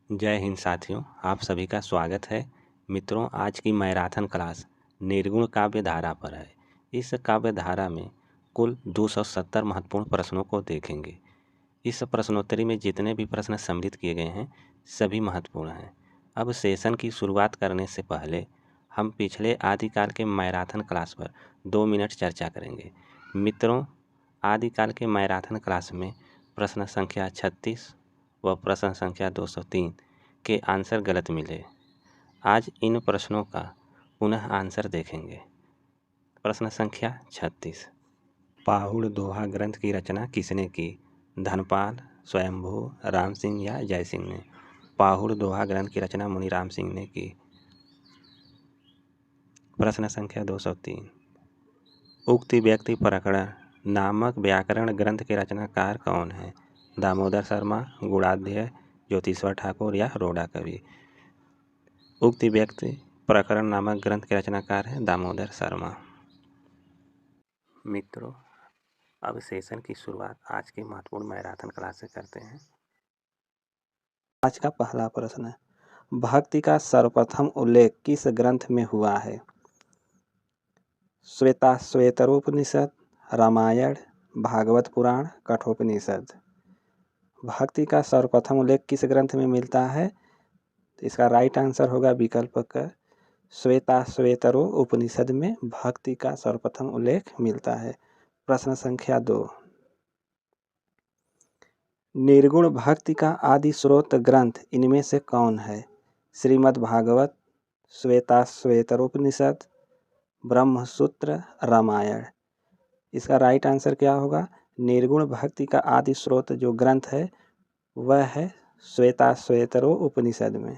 जय हिंद साथियों, आप सभी का स्वागत है। मित्रों, आज की मैराथन क्लास निर्गुण काव्य धारा पर है। इस काव्य धारा में कुल 270 महत्वपूर्ण प्रश्नों को देखेंगे। इस प्रश्नोत्तरी में जितने भी प्रश्न सम्मिलित किए गए हैं सभी महत्वपूर्ण हैं। अब सेशन की शुरुआत करने से पहले हम पिछले आदिकाल के मैराथन क्लास पर 2 मिनट चर्चा करेंगे। मित्रों, आदिकाल के मैराथन क्लास में प्रश्न संख्या 36 व प्रश्न संख्या 203 के आंसर गलत मिले। आज इन प्रश्नों का पुनः आंसर देखेंगे। प्रश्न संख्या 36, पाहुड़ दोहा ग्रंथ की रचना किसने की? धनपाल, स्वयंभू, राम सिंह या जय सिंह ने? पाहुड़ दोहा ग्रंथ की रचना मुनि राम सिंह ने की। प्रश्न संख्या 203, उक्ति व्यक्ति प्रकरण नामक व्याकरण ग्रंथ के रचनाकार कौन है? दामोदर शर्मा, गुणाध्याय, ज्योतिश्वर ठाकुर या रोड़ा कवि? उक्ति व्यक्ति प्रकरण नामक ग्रंथ के रचनाकार हैं दामोदर शर्मा। मित्रों, अब सेशन की शुरुआत आज की महत्वपूर्ण मैराथन क्लास से करते हैं। आज का पहला प्रश्न है, भक्ति का सर्वप्रथम उल्लेख किस ग्रंथ में हुआ है? श्वेताश्वेतरोपनिषद, रामायण, भागवत पुराण, कठोपनिषद। भक्ति का सर्वप्रथम उल्लेख किस ग्रंथ में मिलता है? तो इसका राइट आंसर होगा विकल्प क, श्वेताश्वेतरो उपनिषद में भक्ति का सर्वप्रथम उल्लेख मिलता है। प्रश्न संख्या 2, निर्गुण भक्ति का आदि स्रोत ग्रंथ इनमें से कौन है? श्रीमद् भागवत, श्वेताश्वेतरोपनिषद, ब्रह्मसूत्र, रामायण। इसका राइट आंसर क्या होगा? निर्गुण भक्ति का आदि स्रोत जो ग्रंथ है वह है श्वेताश्वेतरो उपनिषद में।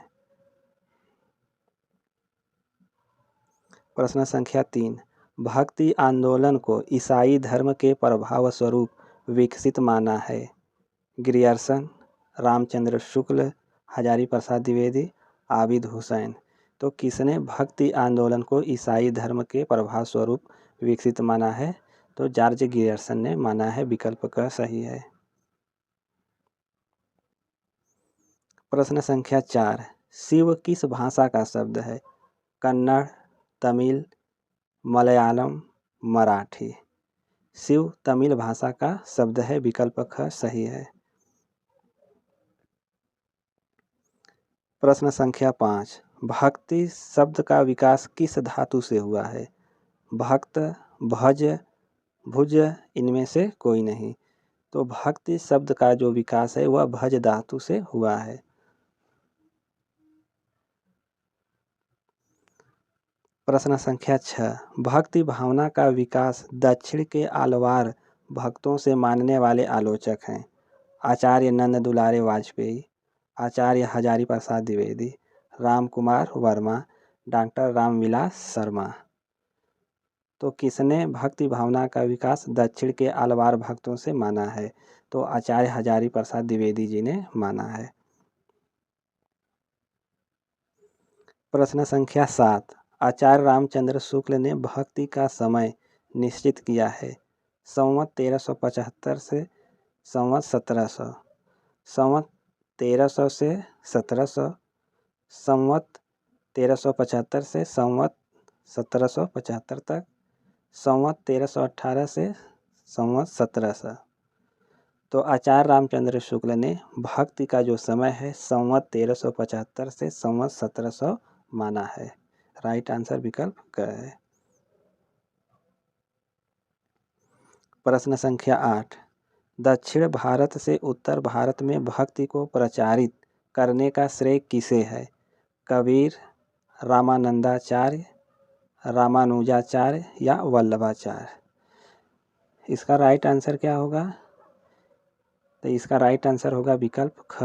प्रश्न संख्या 3, भक्ति आंदोलन को ईसाई धर्म के प्रभाव स्वरूप विकसित माना है? ग्रियर्सन, रामचंद्र शुक्ल, हजारी प्रसाद द्विवेदी, आबिद हुसैन। तो किसने भक्ति आंदोलन को ईसाई धर्म के प्रभाव स्वरूप विकसित माना है? तो जॉर्ज ग्रियर्सन ने माना है। विकल्प क सही है। प्रश्न संख्या 4, शिव किस भाषा का शब्द है? कन्नड़, तमिल, मलयालम, मराठी। शिव तमिल भाषा का शब्द है। विकल्प ख सही है। प्रश्न संख्या 5, भक्ति शब्द का विकास किस धातु से हुआ है? भक्त, भज, भुज, इनमें से कोई नहीं। तो भक्ति शब्द का जो विकास है वह भज धातु से हुआ है। प्रश्न संख्या 6, भक्ति भावना का विकास दक्षिण के आलवार भक्तों से मानने वाले आलोचक हैं? आचार्य नंद दुलारे वाजपेयी, आचार्य हजारी प्रसाद द्विवेदी, राम कुमार वर्मा, डॉक्टर रामविलास शर्मा। तो किसने भक्ति भावना का विकास दक्षिण के आलवार भक्तों से माना है? तो आचार्य हजारी प्रसाद द्विवेदी जी ने माना है। प्रश्न संख्या 7, आचार्य रामचंद्र शुक्ल ने भक्ति का समय निश्चित किया है? संवत 1375 से संवत 1700, संवत 1300 से 1700, संवत 1375 से संवत 1775 तक, संवत 1318 से संवत 1700। तो आचार्य रामचंद्र शुक्ल ने भक्ति का जो समय है संवत 1375 से संवत 1700 माना है। राइट आंसर विकल्प क है। प्रश्न संख्या 8, दक्षिण भारत से उत्तर भारत में भक्ति को प्रचारित करने का श्रेय किसे है? कबीर, रामानंदाचार्य, रामानुजाचार्य या वल्लभाचार्य? इसका राइट आंसर क्या होगा? तो इसका राइट आंसर होगा विकल्प ख,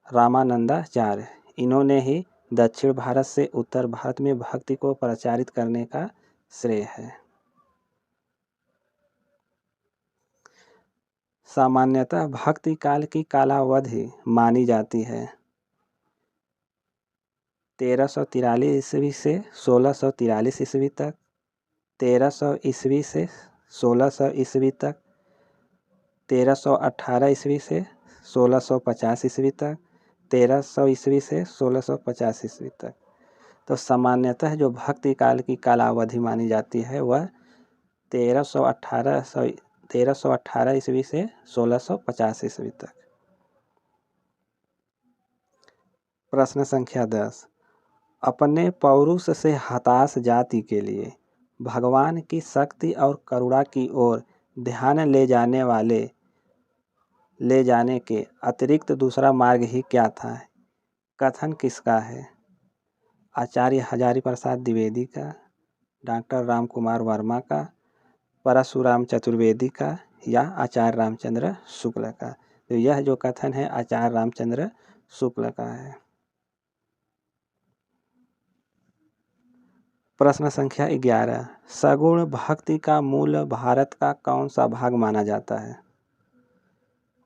रामानंदाचार्य। इन्होंने ही दक्षिण भारत से उत्तर भारत में भक्ति को प्रचारित करने का श्रेय है। सामान्यतः भक्ति काल की कालावधि मानी जाती है 1343 ईस्वी से 1643 ईस्वी तक, 1300 ईस्वी से 1600 ईस्वी तक, 1318 ईस्वी से 1650 ईस्वी तक, 1300 ईस्वी से 1650 ईस्वी तक। तो सामान्यतः जो भक्ति काल की कालावधि मानी जाती है वह 1318 ईस्वी से 1650 ईस्वी तक। प्रश्न संख्या 10। अपने पौरुष से हताश जाति के लिए भगवान की शक्ति और करुणा की ओर ध्यान ले जाने के अतिरिक्त दूसरा मार्ग ही क्या था? कथन किसका है? आचार्य हजारी प्रसाद द्विवेदी का, डॉक्टर राम कुमार वर्मा का, परशुराम चतुर्वेदी का या आचार्य रामचंद्र शुक्ल का? तो यह जो कथन है आचार्य रामचंद्र शुक्ल का है। प्रश्न संख्या 11। सगुण भक्ति का मूल भारत का कौन सा भाग माना जाता है?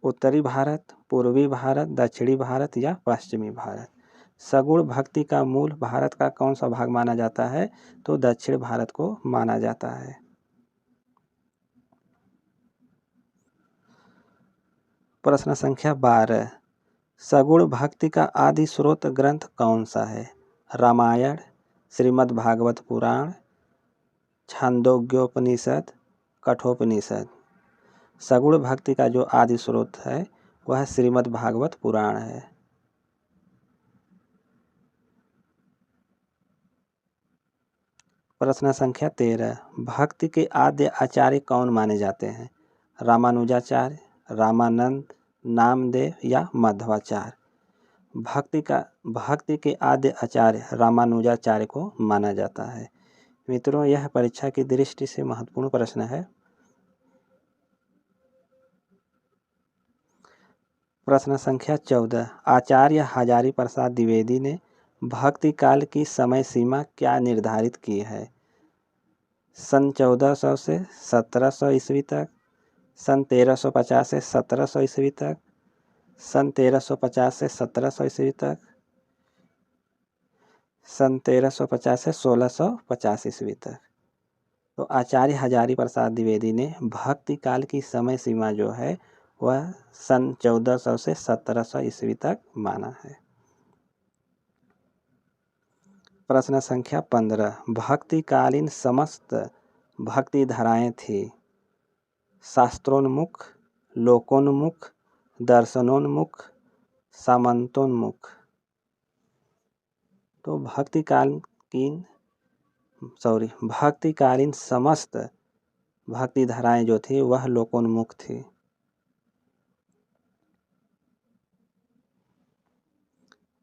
उत्तरी भारत, पूर्वी भारत, दक्षिणी भारत या पश्चिमी भारत? सगुण भक्ति का मूल भारत का कौन सा भाग माना जाता है? तो दक्षिण भारत को माना जाता है। प्रश्न संख्या 12। सगुण भक्ति का आदि स्रोत ग्रंथ कौन सा है? रामायण, श्रीमद् भागवत पुराण, छांदोग्योपनिषद, कठोपनिषद? सगुण भक्ति का जो आदि स्रोत है वह श्रीमद् भागवत पुराण है। प्रश्न संख्या 13। भक्ति के आद्य आचार्य कौन माने जाते हैं? रामानुजाचार्य, रामानंद, नामदेव या मध्वाचार्य? भक्ति के आद्य आचार्य रामानुजाचार्य को माना जाता है। मित्रों, यह परीक्षा की दृष्टि से महत्वपूर्ण प्रश्न है। प्रश्न संख्या 14। आचार्य हजारी प्रसाद द्विवेदी ने भक्ति काल की समय सीमा क्या निर्धारित की है? सन 1400 से 1700 ईस्वी तक, सन 1350 से 1700 ईस्वी तक, सन 1350 से 1700 ईस्वी तक, सन 1350 से 1650 ईस्वी तक? तो आचार्य हजारी प्रसाद द्विवेदी ने भक्ति काल की समय सीमा जो है वह सन 1400 से 1700 ईस्वी तक माना है। प्रश्न संख्या 15। भक्तिकालीन समस्त भक्ति धाराएं थी शास्त्रोन्मुख, लोकोन्मुख, दर्शनोन्मुख, सामंतोन्मुख? तो भक्तिकालीन समस्त भक्ति धाराएं जो थी वह लोकोन्मुख थी।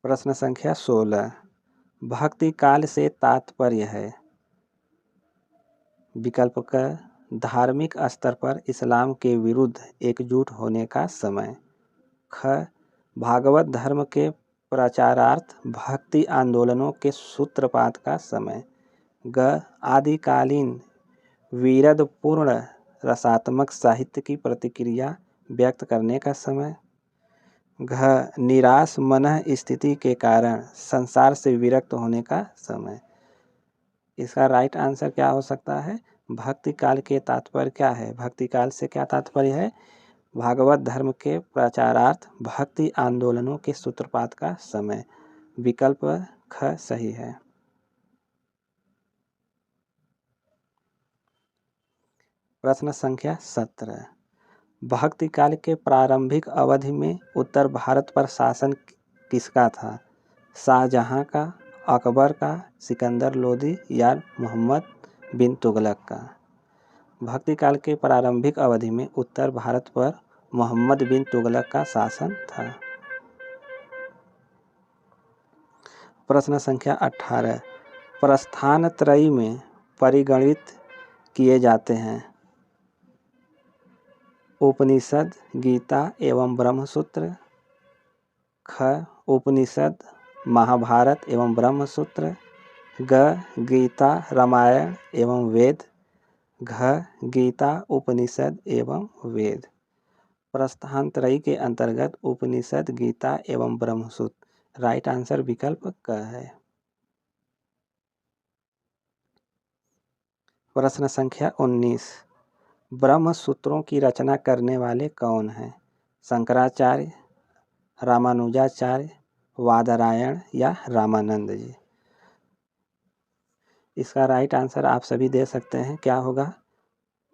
प्रश्न संख्या 16। भक्ति काल से तात्पर्य है? विकल्प क धार्मिक स्तर पर इस्लाम के विरुद्ध एकजुट होने का समय, ख भागवत धर्म के प्रचारार्थ भक्ति आंदोलनों के सूत्रपात का समय, ग आदिकालीन वीरदपूर्ण रसात्मक साहित्य की प्रतिक्रिया व्यक्त करने का समय, घ निराश मनः स्थिति के कारण संसार से विरक्त होने का समय। इसका राइट आंसर क्या हो सकता है? भक्ति काल के तात्पर्य क्या है? भक्ति काल से क्या तात्पर्य है? भागवत धर्म के प्रचारार्थ भक्ति आंदोलनों के सूत्रपात का समय। विकल्प ख सही है। प्रश्न संख्या 17। भक्ति काल के प्रारंभिक अवधि में उत्तर भारत पर शासन किसका था? शाहजहां का, अकबर का, सिकंदर लोदी या मोहम्मद बिन तुगलक का? भक्ति काल के प्रारंभिक अवधि में उत्तर भारत पर मोहम्मद बिन तुगलक का शासन था। प्रश्न संख्या 18। प्रस्थान त्रयी में परिगणित किए जाते हैं उपनिषद, गीता एवं ब्रह्मसूत्र, ख उपनिषद, महाभारत एवं ब्रह्मसूत्र, ग गीता, रामायण एवं वेद, घ गीता, उपनिषद एवं वेद? प्रस्थान त्रयी के अंतर्गत उपनिषद, गीता एवं ब्रह्मसूत्र। राइट आंसर विकल्प क है। प्रश्न संख्या 19। ब्रह्म सूत्रों की रचना करने वाले कौन हैं? शंकराचार्य, रामानुजाचार्य, वादरायण या रामानंद जी। इसका राइट आंसर आप सभी दे सकते हैं, क्या होगा?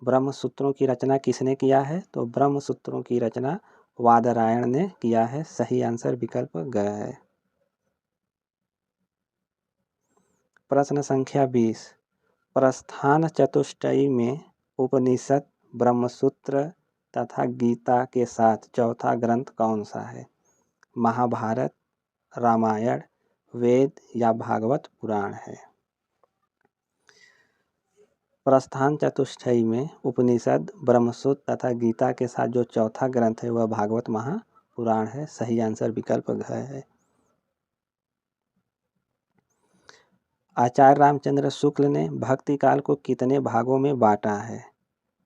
ब्रह्म सूत्रों की रचना किसने किया है? तो ब्रह्म सूत्रों की रचना वादरायण ने किया है। सही आंसर विकल्प ग है। प्रश्न संख्या 20, प्रस्थान चतुष्टयी में उपनिषद, ब्रह्मसूत्र तथा गीता के साथ चौथा ग्रंथ कौन सा है? महाभारत, रामायण, वेद या भागवत पुराण है? प्रस्थान चतुष्टयी में उपनिषद, ब्रह्मसूत्र तथा गीता के साथ जो चौथा ग्रंथ है वह भागवत महापुराण है। सही आंसर विकल्प घ है। आचार्य रामचंद्र शुक्ल ने भक्ति काल को कितने भागों में बांटा है?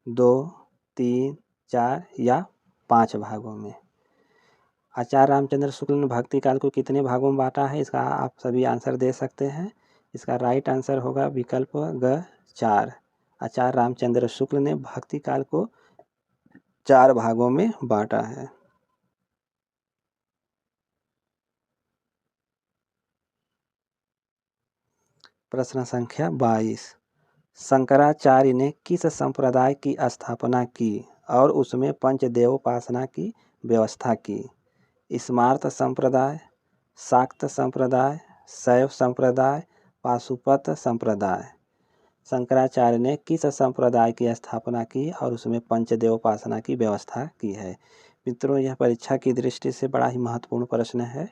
2, 3, 4 या 5 भागों में? आचार्य रामचंद्र शुक्ल ने भक्ति काल को कितने भागों में बांटा है? इसका आप सभी आंसर दे सकते हैं। इसका राइट आंसर होगा विकल्प ग 4। आचार्य रामचंद्र शुक्ल ने भक्ति काल को 4 भागों में बांटा है। प्रश्न संख्या 22, शंकराचार्य ने किस संप्रदाय की स्थापना की और उसमें पंचदेवोपासना की व्यवस्था की? स्मार्त संप्रदाय, शाक्त संप्रदाय, शैव संप्रदाय, पाशुपत संप्रदाय। शंकराचार्य ने किस संप्रदाय की स्थापना की और उसमें पंचदेवोपासना की व्यवस्था की है? मित्रों, यह परीक्षा की दृष्टि से बड़ा ही महत्वपूर्ण प्रश्न है।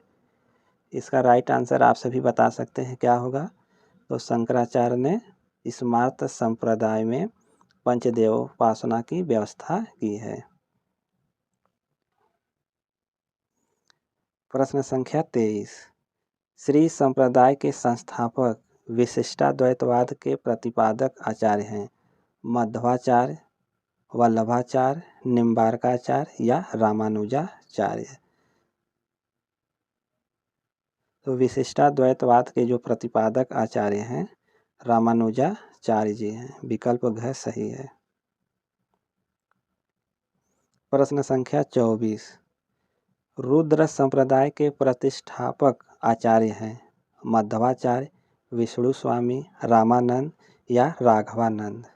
इसका राइट आंसर आप सभी बता सकते हैं, क्या होगा? तो शंकराचार्य ने स्मार्त संप्रदाय में पंचदेवोपासना की व्यवस्था की है। प्रश्न संख्या 23, श्री संप्रदाय के संस्थापक विशिष्टाद्वैतवाद के प्रतिपादक आचार्य हैं? मध्वाचार्य, वल्लभाचार्य, निम्बार्काचार्य या रामानुजाचार्य? तो विशिष्टाद्वैतवाद के जो प्रतिपादक आचार्य हैं रामानुजाचार्य जी हैं। विकल्प घ सही है। प्रश्न संख्या 24, रुद्र संप्रदाय के प्रतिष्ठापक आचार्य हैं? मध्वाचार्य, विष्णु स्वामी, रामानंद या राघवानंद?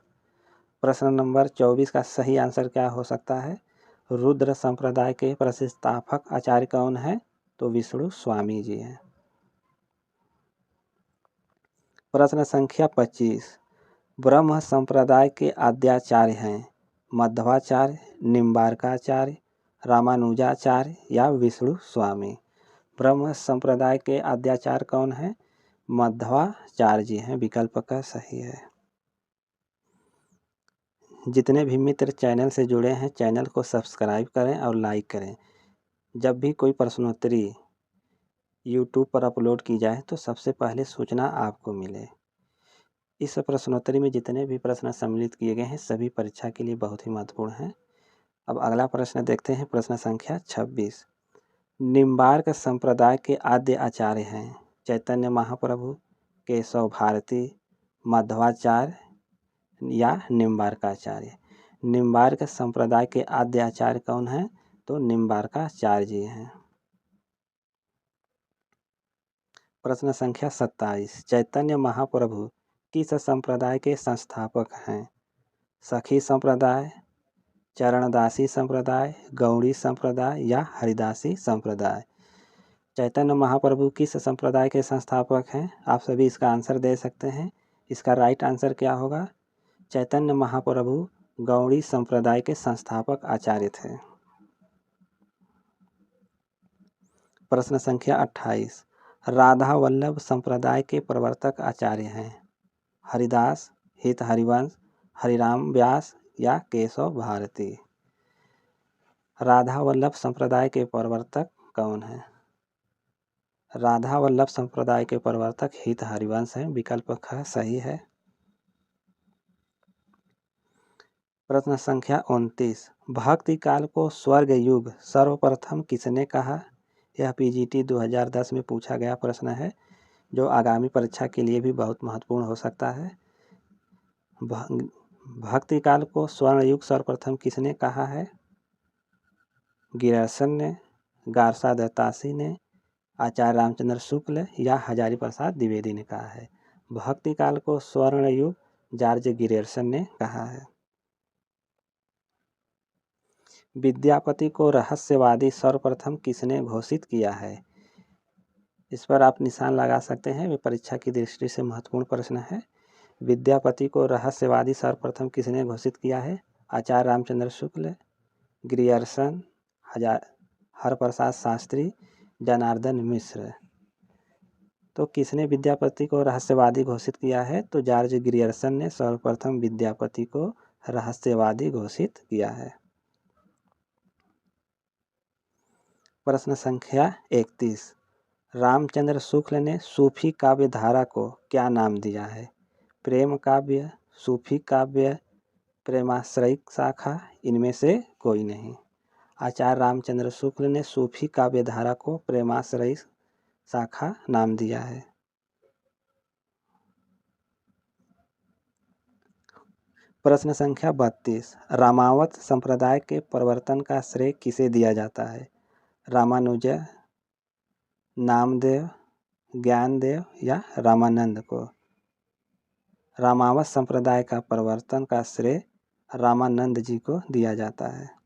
प्रश्न नंबर 24 का सही आंसर क्या हो सकता है? रुद्र संप्रदाय के प्रतिष्ठापक आचार्य कौन है? तो विष्णु स्वामी जी हैं। प्रश्न संख्या 25, ब्रह्म संप्रदाय के आद्याचार्य हैं? मध्वाचार्य, निम्बार्काचार्य, रामानुजाचार्य या विष्णु स्वामी? ब्रह्म संप्रदाय के आद्याचार्य कौन है? मध्वाचार्य जी हैं। विकल्प का सही है। जितने भी मित्र चैनल से जुड़े हैं, चैनल को सब्सक्राइब करें और लाइक करें। जब भी कोई प्रश्नोत्तरी यूट्यूब पर अपलोड की जाए तो सबसे पहले सूचना आपको मिले। इस प्रश्नोत्तरी में जितने भी प्रश्न सम्मिलित किए गए हैं सभी परीक्षा के लिए बहुत ही महत्वपूर्ण हैं। अब अगला प्रश्न देखते हैं। प्रश्न संख्या 26, निम्बार्क संप्रदाय के आद्य आचार्य हैं? चैतन्य महाप्रभु, केशव भारती, मध्वाचार्य या निम्बार्काचार्य? निम्बार्क संप्रदाय के आद्य आचार्य कौन हैं? तो निम्बार्काचार्य जी हैं। प्रश्न संख्या 27, चैतन्य महाप्रभु किस संप्रदाय के संस्थापक हैं? सखी संप्रदाय, चरणदासी संप्रदाय, गौड़ी संप्रदाय या हरिदासी संप्रदाय? चैतन्य महाप्रभु किस संप्रदाय के संस्थापक हैं? आप सभी इसका आंसर दे सकते हैं। इसका राइट आंसर क्या होगा? चैतन्य महाप्रभु गौड़ी संप्रदाय के संस्थापक आचार्य थे। प्रश्न संख्या 28, राधा वल्लभ संप्रदाय के प्रवर्तक आचार्य हैं? हरिदास, हित हरिवंश, हरिराम व्यास या केशव भारती? राधा वल्लभ संप्रदाय के प्रवर्तक कौन हैं? राधा वल्लभ संप्रदाय के प्रवर्तक हित हरिवंश हैं। विकल्प ख सही है। प्रश्न संख्या 29, भक्ति काल को स्वर्ग युग सर्वप्रथम किसने कहा? यह पीजीटी 2010 में पूछा गया प्रश्न है जो आगामी परीक्षा के लिए भी बहुत महत्वपूर्ण हो सकता है। भक्ति काल को स्वर्ण युग सर्वप्रथम किसने कहा है? गियर्सन ने, गारसा दत्तासी ने, आचार्य रामचंद्र शुक्ल या हजारी प्रसाद द्विवेदी ने कहा है। भक्ति काल को स्वर्ण युग जॉर्ज गियर्सन ने कहा है। विद्यापति को रहस्यवादी सर्वप्रथम किसने घोषित किया है? इस पर आप निशान लगा सकते हैं, वे परीक्षा की दृष्टि से महत्वपूर्ण प्रश्न है। विद्यापति को रहस्यवादी सर्वप्रथम किसने घोषित किया है? आचार्य रामचंद्र शुक्ल, ग्रियर्सन, हरप्रसाद शास्त्री, जनार्दन मिश्र। तो किसने विद्यापति को रहस्यवादी घोषित किया है? तो जॉर्ज ग्रियर्सन ने सर्वप्रथम विद्यापति को रहस्यवादी घोषित किया है। प्रश्न संख्या 31। रामचंद्र शुक्ल ने सूफी काव्य धारा को क्या नाम दिया है? प्रेम काव्य, सूफी काव्य, प्रेमाश्रयिक शाखा, इनमें से कोई नहीं। आचार्य रामचंद्र शुक्ल ने सूफी काव्य धारा को प्रेमाश्रयिक शाखा नाम दिया है। प्रश्न संख्या 32। रामावत संप्रदाय के प्रवर्तन का श्रेय किसे दिया जाता है? रामानुज, नामदेव, ज्ञानदेव या रामानंद को? रामावत संप्रदाय का प्रवर्तन का श्रेय रामानंद जी को दिया जाता है।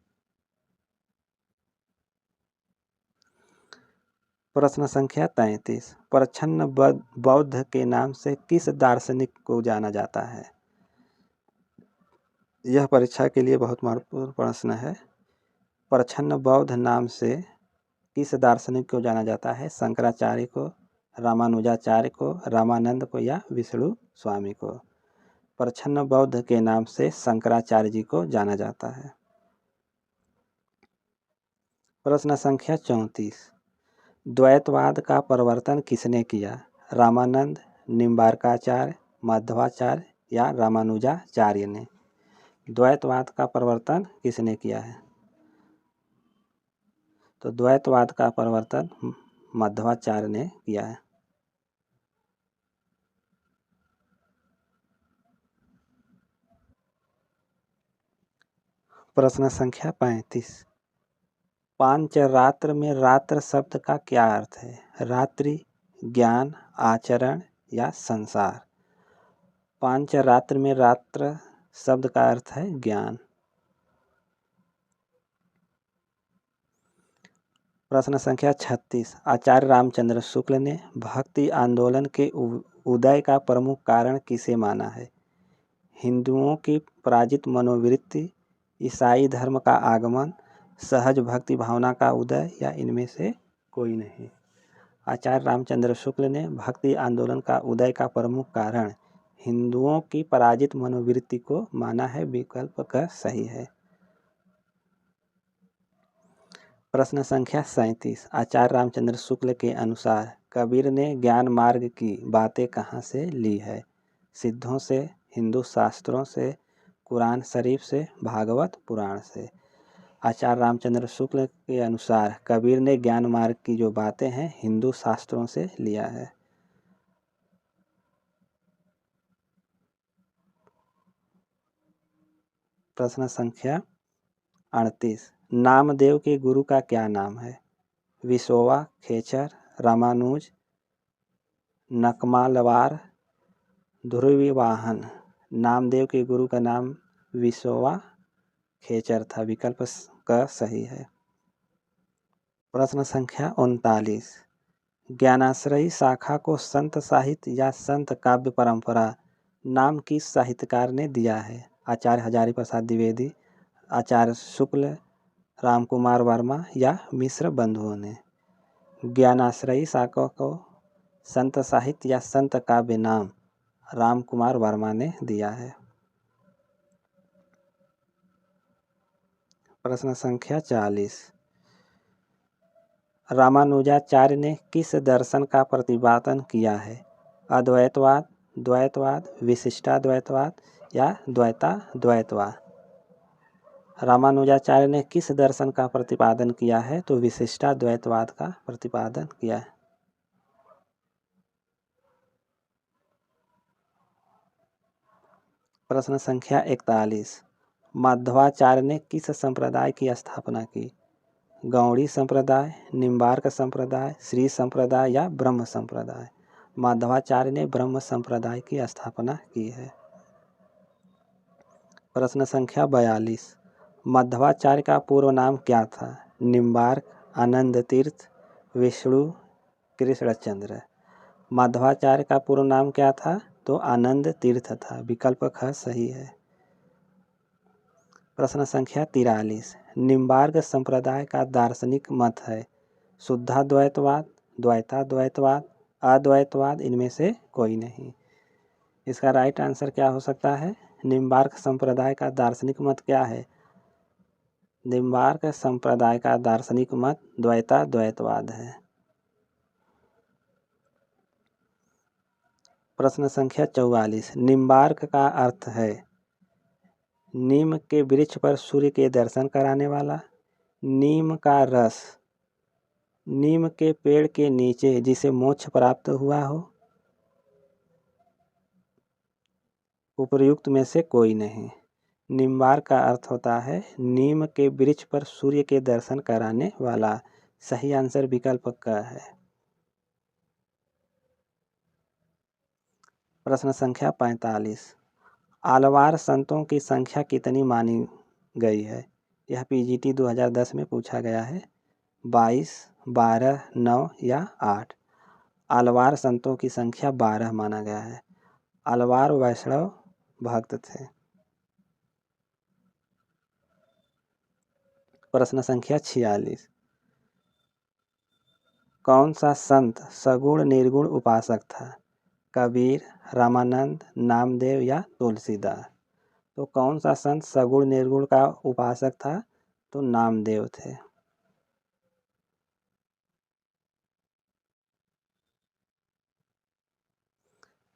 प्रश्न संख्या 33। प्रच्छन्न बौद्ध के नाम से किस दार्शनिक को जाना जाता है? यह परीक्षा के लिए बहुत महत्वपूर्ण प्रश्न है। प्रच्छन्न बौद्ध नाम से किस दार्शनिक को जाना जाता है? शंकराचार्य को, रामानुजाचार्य को, रामानंद को या विष्णु स्वामी को? प्रच्छन्न बौद्ध के नाम से शंकराचार्य जी को जाना जाता है। प्रश्न संख्या 34। द्वैतवाद का प्रवर्तन किसने किया? रामानंद, निम्बार्काचार्य, माधवाचार्य या रामानुजाचार्य ने? द्वैतवाद का प्रवर्तन किसने किया है? तो द्वैतवाद का प्रवर्तन माधवाचार्य ने किया है। प्रश्न संख्या 35। पांचरात्र में रात्र शब्द का क्या अर्थ है? रात्रि, ज्ञान, आचरण या संसार? पांचरात्र में रात्र शब्द का अर्थ है ज्ञान। प्रश्न संख्या 36। आचार्य रामचंद्र शुक्ल ने भक्ति आंदोलन के उदय का प्रमुख कारण किसे माना है? हिंदुओं की पराजित मनोवृत्ति, ईसाई धर्म का आगमन, सहज भक्ति भावना का उदय या इनमें से कोई नहीं। आचार्य रामचंद्र शुक्ल ने भक्ति आंदोलन का उदय का प्रमुख कारण हिंदुओं की पराजित मनोवृत्ति को माना है। विकल्प का सही है। प्रश्न संख्या 37। आचार्य रामचंद्र शुक्ल के अनुसार कबीर ने ज्ञान मार्ग की बातें कहाँ से ली है? सिद्धों से, हिंदू शास्त्रों से, कुरान शरीफ से, भागवत पुराण से? आचार्य रामचंद्र शुक्ल के अनुसार कबीर ने ज्ञान मार्ग की जो बातें हैं हिंदू शास्त्रों से लिया है। प्रश्न संख्या 38। नामदेव के गुरु का क्या नाम है? विसोवा, खेचर, रामानुज, नकमालवार, ध्रुवीवाहन? नामदेव के गुरु का नाम विसोवा खेचर था। विकल्प का सही है। प्रश्न संख्या 39। ज्ञानाश्रयी शाखा को संत साहित्य या संत काव्य परंपरा नाम किस साहित्यकार ने दिया है? आचार्य हजारी प्रसाद द्विवेदी, आचार्य शुक्ल, रामकुमार वर्मा या मिश्र बंधुओं ने? ज्ञानाश्रयी शाखा को संत साहित्य या संत काव्य नाम रामकुमार वर्मा ने दिया है। प्रश्न संख्या 40। रामानुजाचार्य ने किस दर्शन का प्रतिपादन किया है? अद्वैतवाद, द्वैतवाद, विशिष्टाद्वैतवाद या द्वैताद्वैतवाद? रामानुजाचार्य ने किस दर्शन का प्रतिपादन किया है? तो विशिष्टाद्वैतवाद का प्रतिपादन किया है। प्रश्न संख्या 41। माधवाचार्य ने किस संप्रदाय की स्थापना की? गौड़ी संप्रदाय, निम्बार्क संप्रदाय, श्री संप्रदाय या ब्रह्म संप्रदाय। माधवाचार्य ने ब्रह्म संप्रदाय की स्थापना की है। प्रश्न संख्या 42। मध्वाचार्य का पूर्व नाम क्या था? निम्बार्क, आनंद तीर्थ, विष्णु, कृष्णचंद्र। माधवाचार्य का पूर्व नाम क्या था? तो आनंद तीर्थ था। विकल्प ख सही है। प्रश्न संख्या 43। निम्बार्क संप्रदाय का दार्शनिक मत है शुद्धाद्वैतवाद, द्वैताद्वैतवाद, अद्वैतवाद, इनमें से कोई नहीं। इसका राइट आंसर क्या हो सकता है? निम्बार्क संप्रदाय का दार्शनिक मत क्या है? निम्बार्क संप्रदाय का दार्शनिक मत द्वैताद्वैतवाद है। प्रश्न संख्या 44। निम्बार्क का अर्थ है नीम के वृक्ष पर सूर्य के दर्शन कराने वाला, नीम का रस, नीम के पेड़ के नीचे जिसे मोक्ष प्राप्त हुआ हो, उपर्युक्त में से कोई नहीं। निम्बार्क का अर्थ होता है नीम के वृक्ष पर सूर्य के दर्शन कराने वाला। सही आंसर विकल्प क है। प्रश्न संख्या 45। आलवार संतों की संख्या कितनी मानी गई है? यह पीजीटी 2010 में पूछा गया है। 22, 12, 9 या 8। आलवार संतों की संख्या 12 माना गया है। आलवार वैष्णव भक्त थे। प्रश्न संख्या 46। कौन सा संत सगुण निर्गुण उपासक था? कबीर, रामानंद, नामदेव या तुलसीदास। तो कौन सा संत सगुण निर्गुण का उपासक था? तो नामदेव थे।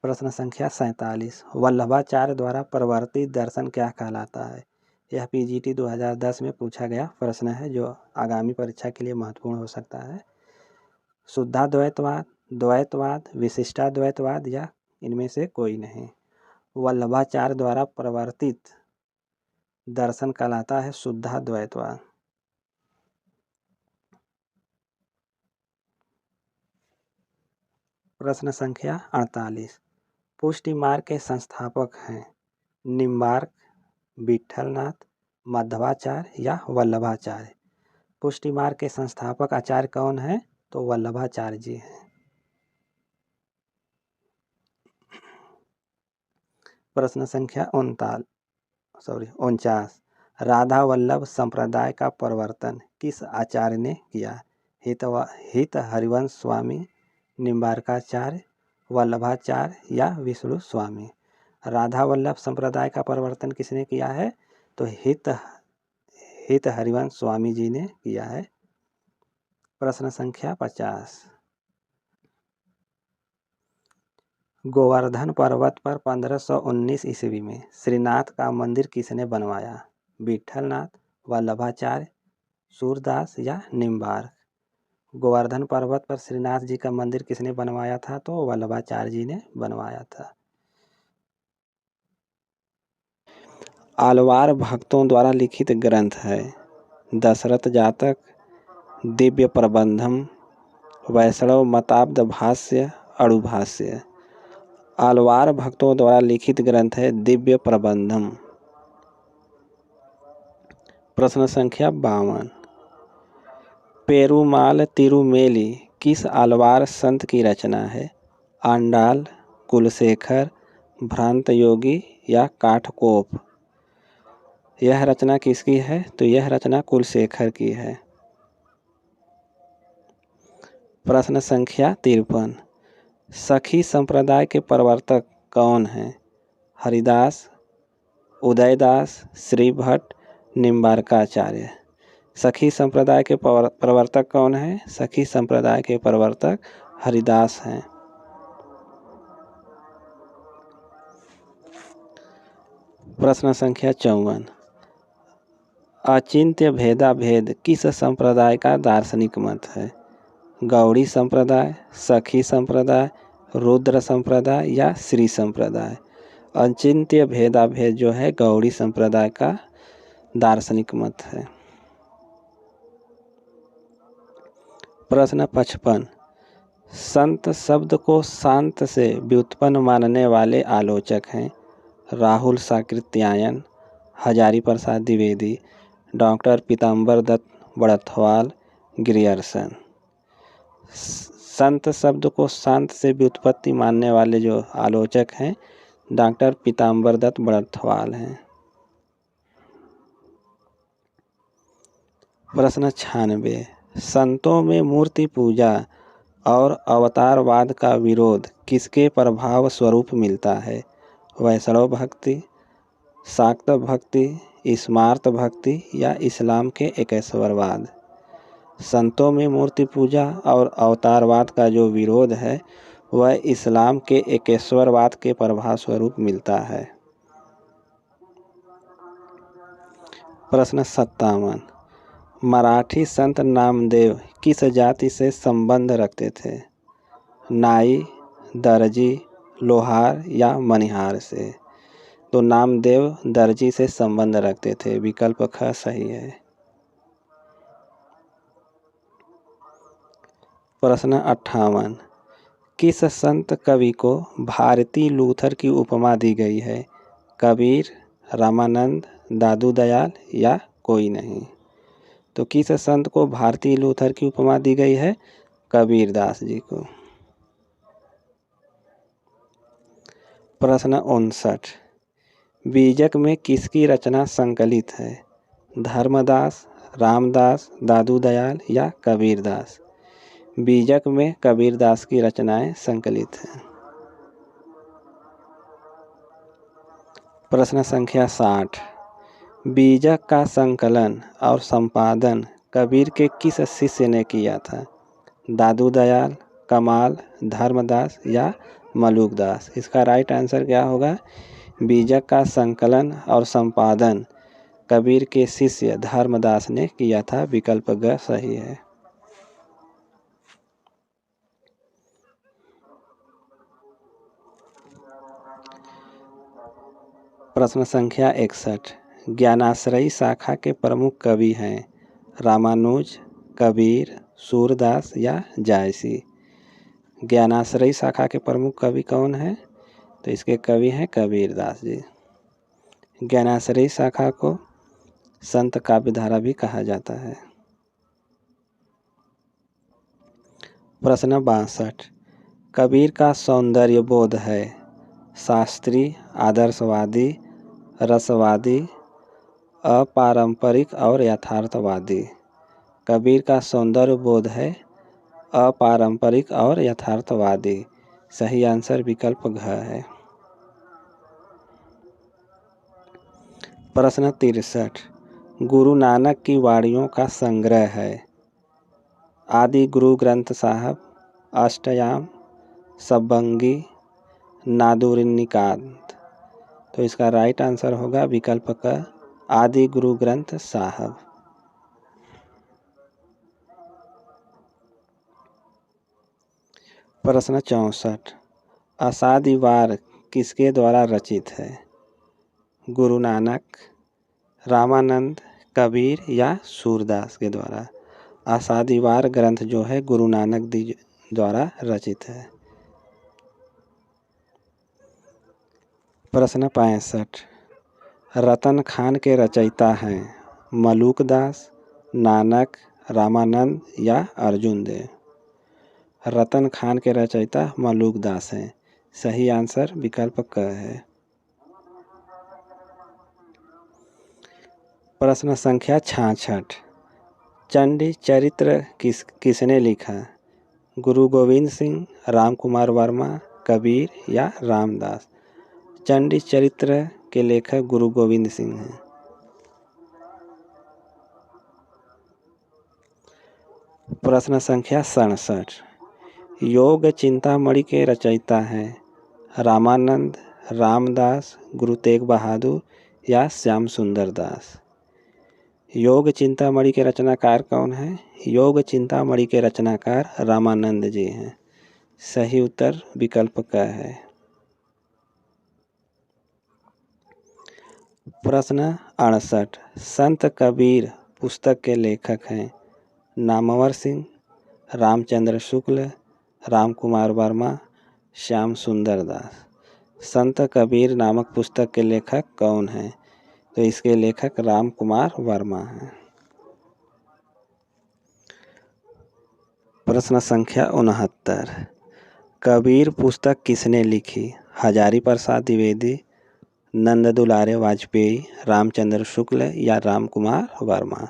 प्रश्न संख्या 47। वल्लभाचार्य द्वारा प्रवर्तित दर्शन क्या कहलाता है? यह पीजीटी 2010 में पूछा गया प्रश्न है जो आगामी परीक्षा के लिए महत्वपूर्ण हो सकता है। शुद्धाद्वैतवाद, द्वैतवाद, विशिष्टाद्वैतवाद या इनमें से कोई नहीं। वल्लभाचार्य द्वारा प्रवर्तित दर्शन कहलाता है शुद्धाद्वैतवाद। प्रश्न संख्या 48। पुष्टि मार्ग के संस्थापक हैं निम्बार्क, विट्ठलनाथ, माधवाचार्य या वल्लभाचार्य। पुष्टि मार्ग के संस्थापक आचार्य कौन है? तो वल्लभाचार्य जी हैं। प्रश्न संख्या 49। राधा वल्लभ संप्रदाय का प्रवर्तन किस आचार्य ने किया? हित हरिवंश स्वामी, निम्बार्काचार्य, वल्लभाचार्य या विष्णु स्वामी। राधा वल्लभ संप्रदाय का प्रवर्तन किसने किया है? तो हित हरिवंश स्वामी जी ने किया है। प्रश्न संख्या 50। गोवर्धन पर्वत पर 1519 ईस्वी में श्रीनाथ का मंदिर किसने बनवाया? विट्ठलनाथ, वल्लभाचार्य, सूरदास या निम्बार्क। गोवर्धन पर्वत पर श्रीनाथ जी का मंदिर किसने बनवाया था? तो वल्लभाचार्य जी ने बनवाया था। आलवार भक्तों द्वारा लिखित ग्रंथ है दशरथ जातक, दिव्य प्रबंधम, वैष्णव मताब्द भाष्य, अणुभाष्य। आलवार भक्तों द्वारा लिखित ग्रंथ है दिव्य प्रबंधम। प्रश्न संख्या 52। पेरुमाल तिरुमेली किस आलवार संत की रचना है? आंडाल, कुलशेखर, भ्रांत योगी या काठकोप। यह रचना किसकी है? तो यह रचना कुलशेखर की है। प्रश्न संख्या 53। सखी संप्रदाय के प्रवर्तक कौन हैं? हरिदास, उदयदास, श्रीभट्ट, निम्बार्काचार्य। सखी संप्रदाय के प्रवर्तक कौन हैं? सखी संप्रदाय के प्रवर्तक हरिदास हैं। प्रश्न संख्या 54। अचिंत्य भेदा भेद किस संप्रदाय का दार्शनिक मत है? गौड़ी संप्रदाय, सखी संप्रदाय, रुद्र संप्रदाय या श्री संप्रदाय। अचिंत्य भेदा भेद जो है गौड़ी संप्रदाय का दार्शनिक मत है। प्रश्न 55। संत शब्द को शांत से व्युत्पन्न मानने वाले आलोचक हैं राहुल साकृत्यायन, हजारी प्रसाद द्विवेदी, डॉक्टर पीताम्बर दत्त बड़थवाल, ग्रियर्सन। संत शब्द को शांत से व्युत्पत्ति मानने वाले जो आलोचक हैं डॉक्टर पीताम्बर दत्त बड़थवाल हैं। प्रश्न 96। संतों में मूर्ति पूजा और अवतारवाद का विरोध किसके प्रभाव स्वरूप मिलता है? वैष्णव भक्ति, शाक्त भक्ति, स्मार्त भक्ति या इस्लाम के एकेश्वरवाद। संतों में मूर्ति पूजा और अवतारवाद का जो विरोध है वह इस्लाम के एकेश्वरवाद के प्रभाव स्वरूप मिलता है। प्रश्न 57। मराठी संत नामदेव किस जाति से संबंध रखते थे? नाई, दर्जी, लोहार या मनिहार से? तो नामदेव दर्जी से संबंध रखते थे। विकल्प ख सही है। प्रश्न 58। किस संत कवि को भारती लूथर की उपमा दी गई है? कबीर, रामानंद, दादू दयाल या कोई नहीं? तो किस संत को भारती लूथर की उपमा दी गई है? कबीरदास जी को। प्रश्न 59। बीजक में किसकी रचना संकलित है? धर्मदास, रामदास, दादू दयाल या कबीरदास? बीजक में कबीरदास की रचनाएं संकलित हैं। प्रश्न संख्या 60। बीजक का संकलन और संपादन कबीर के किस शिष्य ने किया था? दादू दयाल, कमाल, धर्मदास या मलुकदास? इसका राइट आंसर क्या होगा? बीजक का संकलन और संपादन कबीर के शिष्य धर्मदास ने किया था। विकल्प ग सही है। प्रश्न संख्या 61। ज्ञानाश्रयी शाखा के प्रमुख कवि हैं रामानुज, कबीर, सूरदास या जायसी? ज्ञानाश्रयी शाखा के प्रमुख कवि कौन हैं? तो इसके कवि हैं कबीरदास जी। ज्ञानाश्रयी शाखा को संत काव्यधारा भी कहा जाता है। प्रश्न 62। कबीर का सौंदर्य बोध है शास्त्रीय, आदर्शवादी, रसवादी, अपारंपरिक और यथार्थवादी? कबीर का सौंदर्य बोध है अपारंपरिक और यथार्थवादी। सही आंसर विकल्प घ है। प्रश्न 63। गुरु नानक की वाणियों का संग्रह है आदि गुरु ग्रंथ साहब, अष्टयाम, सबंगी, नादुरिनिकांत? तो इसका राइट आंसर होगा विकल्प क आदि गुरु ग्रंथ साहब। प्रश्न 64। अषाढी वार किसके द्वारा रचित है? गुरु नानक, रामानंद, कबीर या सूरदास के द्वारा? अषाढी वार ग्रंथ जो है गुरु नानक जी द्वारा रचित है। प्रश्न 65। रतन खान के रचयिता हैं मलुकदास, नानक, रामानंद या अर्जुन देव? रतन खान के रचयिता मलुकदास हैं। सही आंसर विकल्प क है। प्रश्न संख्या 66। चंडी चरित्र किसने लिखा? गुरु गोविंद सिंह, राम कुमार वर्मा, कबीर या रामदास? चंडी चरित्र के लेखक गुरु गोविंद सिंह हैं। प्रश्न संख्या 67। योग चिंतामणि के रचयिता हैं रामानंद, रामदास, गुरु तेग बहादुर या श्याम सुंदर दास? योग चिंतामणि के रचनाकार कौन हैं? योग चिंतामणि के रचनाकार रामानंद जी हैं। सही उत्तर विकल्प क है। प्रश्न 68। संत कबीर पुस्तक के लेखक हैं नामवर सिंह, रामचंद्र शुक्ल, राम कुमार वर्मा, श्याम सुंदर दास। संत कबीर नामक पुस्तक के लेखक कौन हैं? तो इसके लेखक राम कुमार वर्मा हैं। प्रश्न संख्या 69, कबीर पुस्तक किसने लिखी? हजारी प्रसाद द्विवेदी, नंद दुलारे वाजपेयी, रामचंद्र शुक्ल या राम कुमार वर्मा।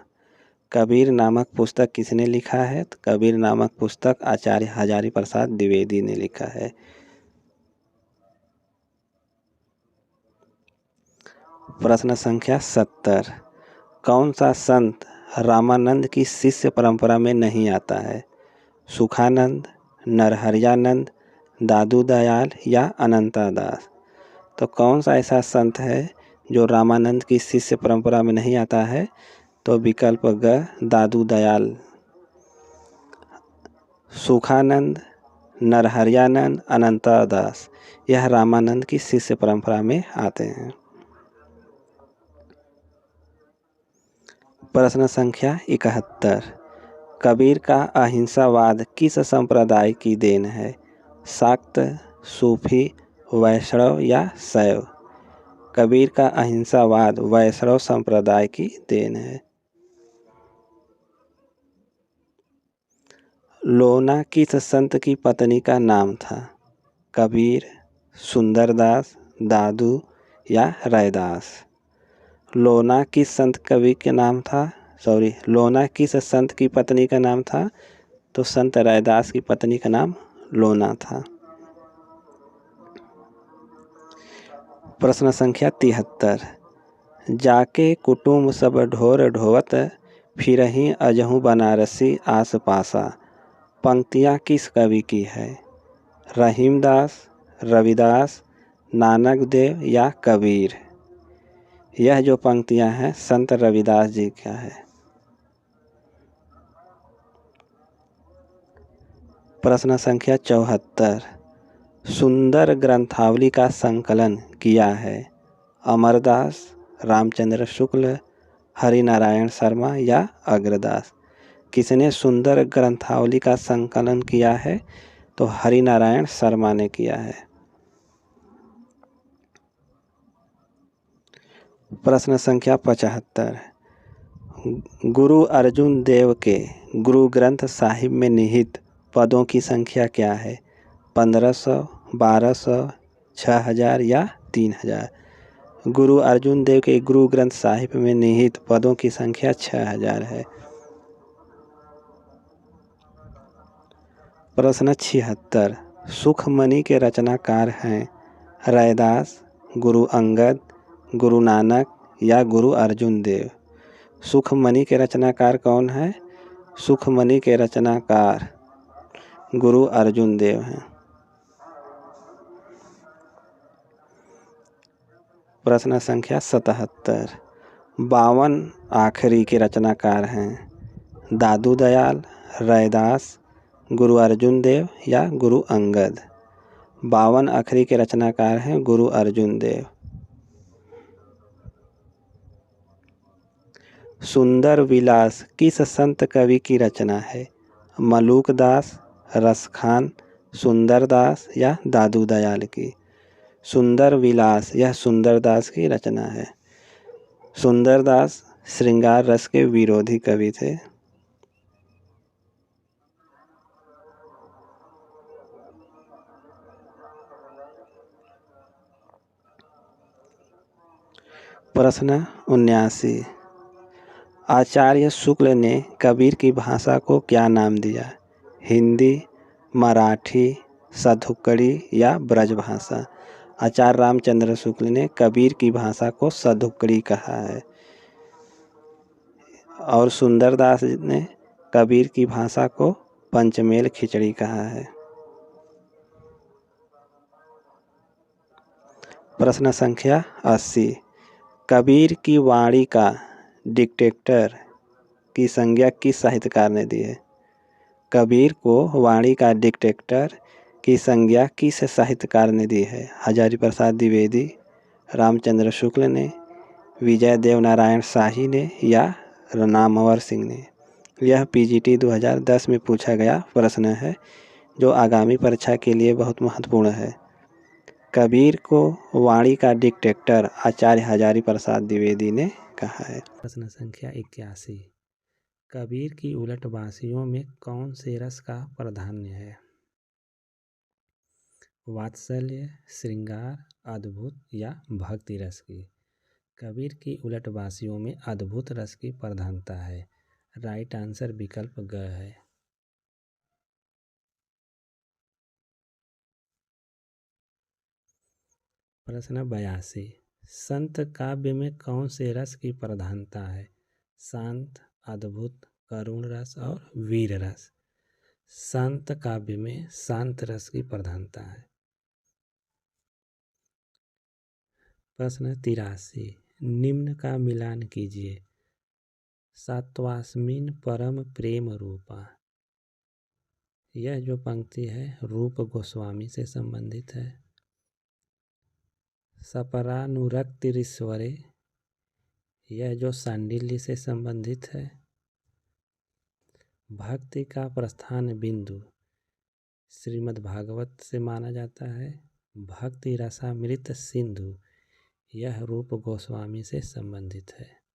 कबीर नामक पुस्तक किसने लिखा है? तो कबीर नामक पुस्तक आचार्य हजारी प्रसाद द्विवेदी ने लिखा है। प्रश्न संख्या 70, कौन सा संत रामानंद की शिष्य परंपरा में नहीं आता है? सुखानंद, नरहरियानंद, दादू दयाल या अनंता दास। तो कौन सा ऐसा संत है जो रामानंद की शिष्य परंपरा में नहीं आता है? तो विकल्प ग दादू दयाल। सुखानंद, नरहरियानंद, अनंता दास यह रामानंद की शिष्य परंपरा में आते हैं। प्रश्न संख्या 71, कबीर का अहिंसावाद किस संप्रदाय की देन है? शाक्त, सूफी, वैष्णव या शैव। कबीर का अहिंसावाद वैष्णव संप्रदाय की देन है। लोना किस संत की पत्नी का नाम था? कबीर, सुंदरदास, दादू या रैदास। लोना किस संत कवि के नाम था? लोना किस संत की पत्नी का नाम था? तो संत रैदास की पत्नी का नाम लोना था। प्रश्न संख्या 73, जाके कुटुम्ब सब ढोर ढोवत, फिरही अजहू बनारसी आस पासा। पंक्तियाँ किस कवि की है? रहीमदास, रविदास, नानक देव या कबीर। यह जो पंक्तियाँ हैं संत रविदास जी का है। प्रश्न संख्या 74, सुंदर ग्रंथावली का संकलन किया है? अमरदास, रामचंद्र शुक्ल, हरिनारायण शर्मा या अग्रदास। किसने सुंदर ग्रंथावली का संकलन किया है? तो हरिनारायण शर्मा ने किया है। प्रश्न संख्या 75, गुरु अर्जुन देव के गुरु ग्रंथ साहिब में निहित पदों की संख्या क्या है? 1500, 1200, 6000 या 3000। गुरु अर्जुन देव के गुरु ग्रंथ साहिब में निहित पदों की संख्या 6000 है। प्रश्न 76, सुखमणि के रचनाकार हैं? रैदास, गुरु अंगद, गुरु नानक या गुरु अर्जुन देव। सुखमणि के रचनाकार कौन है? सुखमणि के रचनाकार गुरु अर्जुन देव हैं। प्रश्न संख्या 77, 52 आखिरी के रचनाकार हैं? दादू दयाल, रैदास, गुरु अर्जुन देव या गुरु अंगद। 52 आखिरी के रचनाकार हैं गुरु अर्जुन देव। सुंदर विलास किस संत कवि की रचना है? मलूक दास, रसखान, सुंदरदास या दादू दयाल की। सुंदर विलास यह सुंदरदास की रचना है। सुंदरदास श्रृंगार रस के विरोधी कवि थे। प्रश्न 79, आचार्य शुक्ल ने कबीर की भाषा को क्या नाम दिया? हिंदी, मराठी, सधुक्कड़ी या ब्रजभाषा। आचार्य रामचंद्र शुक्ल ने कबीर की भाषा को सधुक्कड़ी कहा है और सुंदरदास ने कबीर की भाषा को पंचमेल खिचड़ी कहा है। प्रश्न संख्या 80, कबीर की वाणी का डिक्टेटर की संज्ञा किस साहित्यकार ने दी है? कबीर को वाणी का डिक्टेटर की संज्ञा किस साहित्यकार ने दी है? हजारी प्रसाद द्विवेदी, रामचंद्र शुक्ल ने, विजय देव नारायण शाही ने या नामवर सिंह ने। यह पीजीटी 2010 में पूछा गया प्रश्न है, जो आगामी परीक्षा के लिए बहुत महत्वपूर्ण है। कबीर को वाणी का डिक्टेटर आचार्य हजारी प्रसाद द्विवेदी ने कहा है। प्रश्न संख्या 81। कबीर की उलटवासियों में कौन से रस का प्राधान्य है? वात्सल्य, श्रृंगार, अद्भुत या भक्ति रस की? कबीर की उलटवासियों में अद्भुत रस की प्रधानता है। राइट आंसर विकल्प ग है। प्रश्न 82। संत काव्य में कौन से रस की प्रधानता है? शांत, अद्भुत, करुण रस और वीर रस। संत काव्य में शांत रस की प्रधानता है। प्रश्न 83। निम्न का मिलान कीजिए। सात्वास्मिन परम प्रेम रूपा। यह जो पंक्ति है रूप गोस्वामी से संबंधित है। सपरानुरक्तिरीश्वरे, यह जो सांडिल्य से संबंधित है। भक्ति का प्रस्थान बिंदु श्रीमद् भागवत से माना जाता है। भक्ति रसामृत सिंधु, यह रूप गोस्वामी से संबंधित है।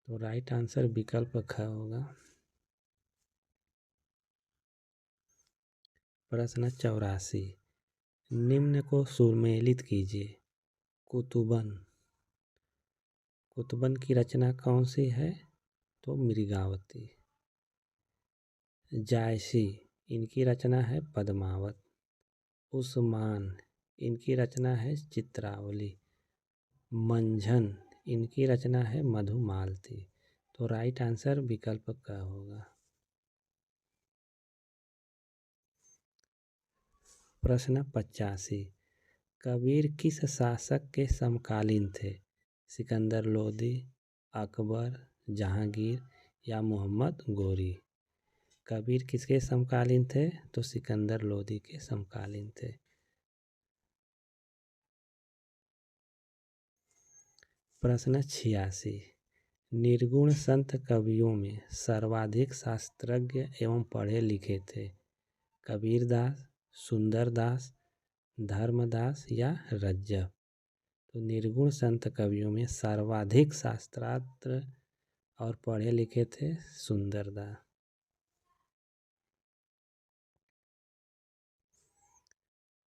तो राइट आंसर विकल्प ख होगा। प्रश्न 84। निम्न को सुमेलित कीजिए। कुतुबन। कुतुबन की रचना कौन सी है? तो मृगावती। जायसी, इनकी रचना है पद्मावत। उस्मान, इनकी रचना है चित्रावली। मंझन, इनकी रचना है मधुमालती। तो राइट आंसर विकल्प का होगा। प्रश्न 85। कबीर किस शासक के समकालीन थे? सिकंदर लोदी, अकबर, जहांगीर या मोहम्मद गोरी? कबीर किसके समकालीन थे? तो सिकंदर लोदी के समकालीन थे। प्रश्न 86। निर्गुण संत कवियों में सर्वाधिक शास्त्रज्ञ एवं पढ़े लिखे थे? कबीरदास, सुंदरदास, धर्मदास या रज्जब? तो निर्गुण संत कवियों में सर्वाधिक शास्त्रार्थ और पढ़े लिखे थे सुंदरदास।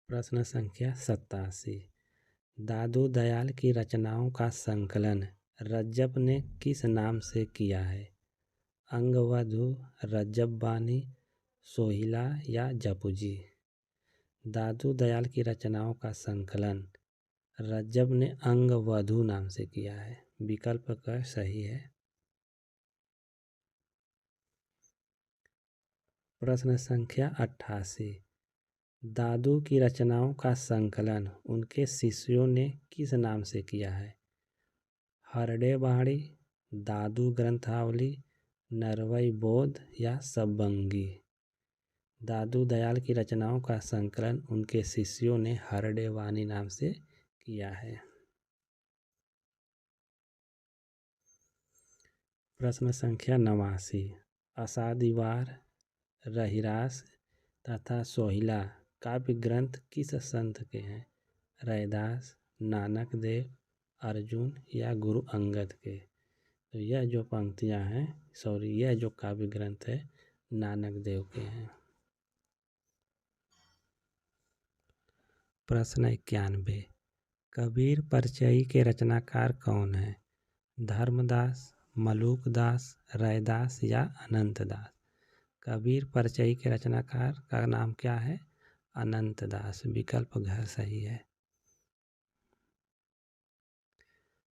प्रश्न संख्या 87। दादू दयाल की रचनाओं का संकलन रज्जब ने किस नाम से किया है? अंगवधु, रज्जब बानी, सोहिला या जपुजी? दादू दयाल की रचनाओं का संकलन रज्जब ने अंगवधु नाम से किया है। विकल्प का सही है। प्रश्न संख्या 88। दादू की रचनाओं का संकलन उनके शिष्यों ने किस नाम से किया है? हरडे बाड़ी, दादू ग्रंथावली, नरवई बोध या सबंगी? दादू दयाल की रचनाओं का संकलन उनके शिष्यों ने हरडे वाणी नाम से किया है। प्रश्न संख्या 89। असादीवार, रहिरास तथा सोहिला काव्य ग्रंथ किस संत के हैं? रैदास, नानक देव, अर्जुन या गुरु अंगद के? तो यह जो पंक्तियां हैं यह जो काव्य ग्रंथ है नानक देव के हैं। प्रश्न 91। कबीर परिचयी के रचनाकार कौन है? धर्मदास, मलूकदास, रैदास या अनंतदास? कबीर परिचयी के रचनाकार का नाम क्या है? अनंतदास। विकल्प घ सही है।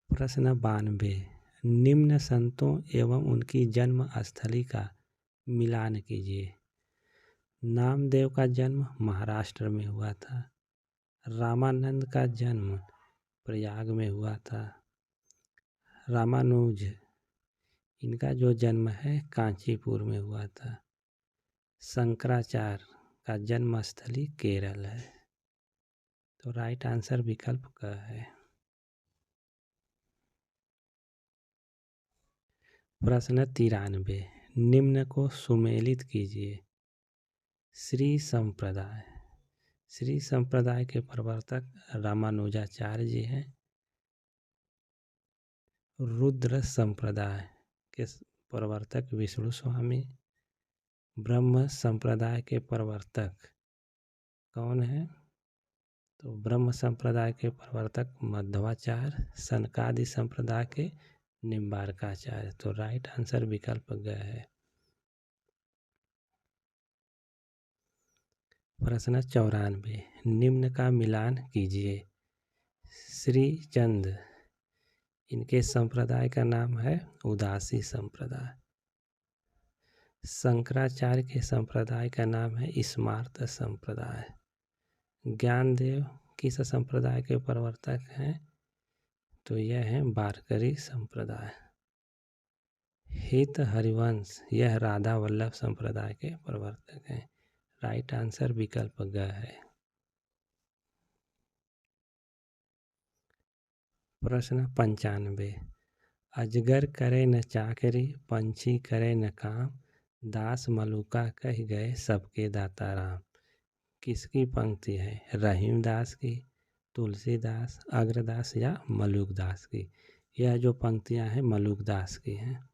प्रश्न 92। निम्न संतों एवं उनकी जन्म स्थली का मिलान कीजिए। नामदेव का जन्म महाराष्ट्र में हुआ था। रामानंद का जन्म प्रयाग में हुआ था। रामानुज, इनका जो जन्म है कांचीपुर में हुआ था। शंकराचार्य का जन्म स्थली केरल है। तो राइट आंसर विकल्प का है। प्रश्न 93। निम्न को सुमेलित कीजिए। श्री संप्रदाय। श्री संप्रदाय के प्रवर्तक रामानुजाचार्य जी हैं। रुद्र संप्रदाय के प्रवर्तक विष्णु स्वामी। ब्रह्म संप्रदाय के प्रवर्तक कौन है? तो ब्रह्म संप्रदाय के प्रवर्तक मध्वाचार्य। सनकादि संप्रदाय के निम्बारकाचार्य। तो राइट आंसर विकल्प ग है। प्रश्न 94, निम्न का मिलान कीजिए। श्री चंद, इनके संप्रदाय का नाम है उदासी संप्रदाय। शंकराचार्य के संप्रदाय का नाम है स्मार्त संप्रदाय। ज्ञानदेव किस संप्रदाय के प्रवर्तक हैं? तो यह है वारकरी संप्रदाय। हित हरिवंश, यह राधा वल्लभ संप्रदाय के प्रवर्तक हैं। राइट आंसर विकल्प ग है। प्रश्न 95, अजगर करे न चाकरी, पंछी करे न काम, दास मलुका कह गए सबके दाता राम। किसकी पंक्ति है? रहीमदास की, तुलसीदास, अग्रदास या मलुकदास की? यह जो पंक्तियां हैं मलुकदास की हैं।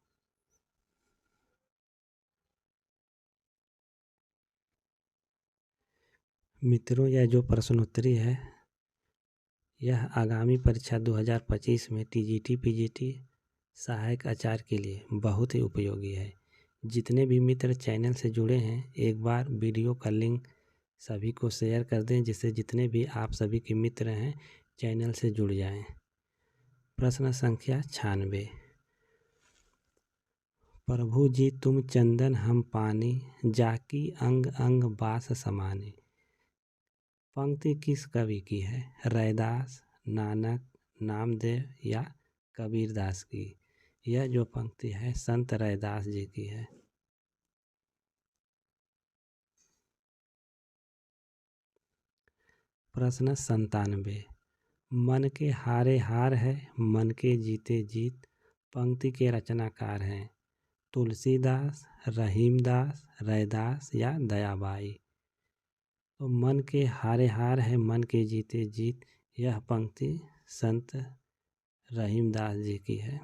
मित्रों, यह जो प्रश्नोत्तरी है यह आगामी परीक्षा 2025 में टीजीटी पीजीटी सहायक आचार्य के लिए बहुत ही उपयोगी है। जितने भी मित्र चैनल से जुड़े हैं, एक बार वीडियो का लिंक सभी को शेयर कर दें, जिससे जितने भी आप सभी के मित्र हैं चैनल से जुड़ जाएं। प्रश्न संख्या 96, प्रभु जी तुम चंदन हम पानी, जाकी अंग अंग बास समाने। पंक्ति किस कवि की है? रैदास, नानक, नामदेव या कबीरदास की? यह जो पंक्ति है संत रैदास जी की है। प्रश्न 97, मन के हारे हार है, मन के जीते जीत। पंक्ति के रचनाकार हैं तुलसीदास, रहीमदास, रैदास या दयाबाई। तो मन के हारे हार है, मन के जीते जीत, यह पंक्ति संत रहीमदास जी की है।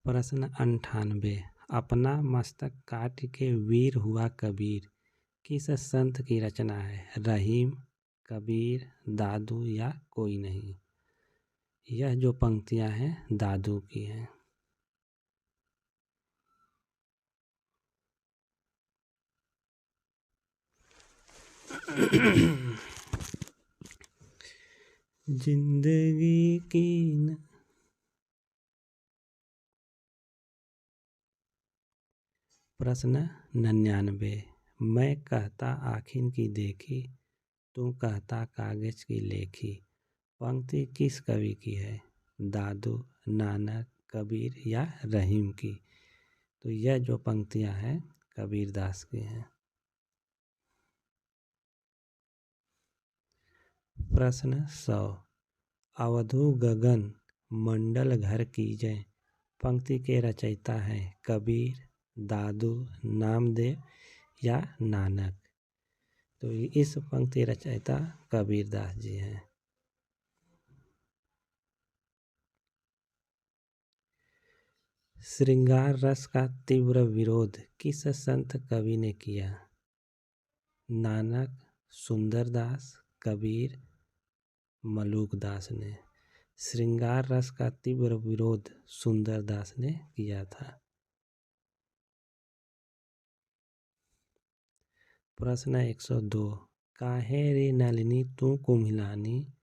प्रश्न 98, अपना मस्तक काट के वीर हुआ कबीर। किस संत की रचना है? रहीम, कबीर, दादू या कोई नहीं? यह जो पंक्तियां हैं दादू की हैं। जिंदगी की प्रश्न 99, मैं कहता आखिन की देखी, तू कहता कागज की लेखी। पंक्ति किस कवि की है? दादू, नानक, कबीर या रहीम की? तो यह जो पंक्तियां हैं कबीरदास की हैं। प्रश्न 100, अवधू गगन मंडल घर कीजय। पंक्ति के रचयिता हैं कबीर, दादू, नामदेव या नानक? तो इस पंक्ति रचयिता कबीरदास जी हैं। श्रृंगार रस का तीव्र विरोध किस संत कवि ने किया? नानक, सुंदरदास, कबीर, मलुकदास ने? श्रृंगार रस का तीव्र विरोध सुंदरदास ने किया था। प्रश्न 102, काहे रे नलिनी तू कुम्हिलानी।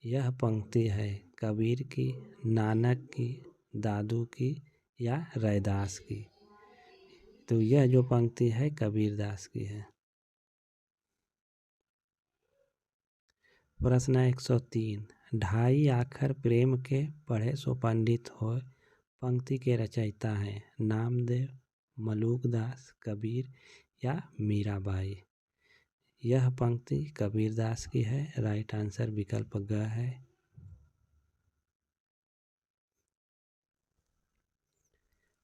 यह पंक्ति है कबीर की, नानक की, दादू की या रैदास की? तो यह जो पंक्ति है कबीरदास की है। प्रश्न 103, ढाई आखर प्रेम के पढ़े सो पंडित होय। पंक्ति के रचयिता हैं नामदेव, मलुकदास, कबीर या मीराबाई? यह पंक्ति कबीरदास की है। राइट आंसर विकल्प ग है।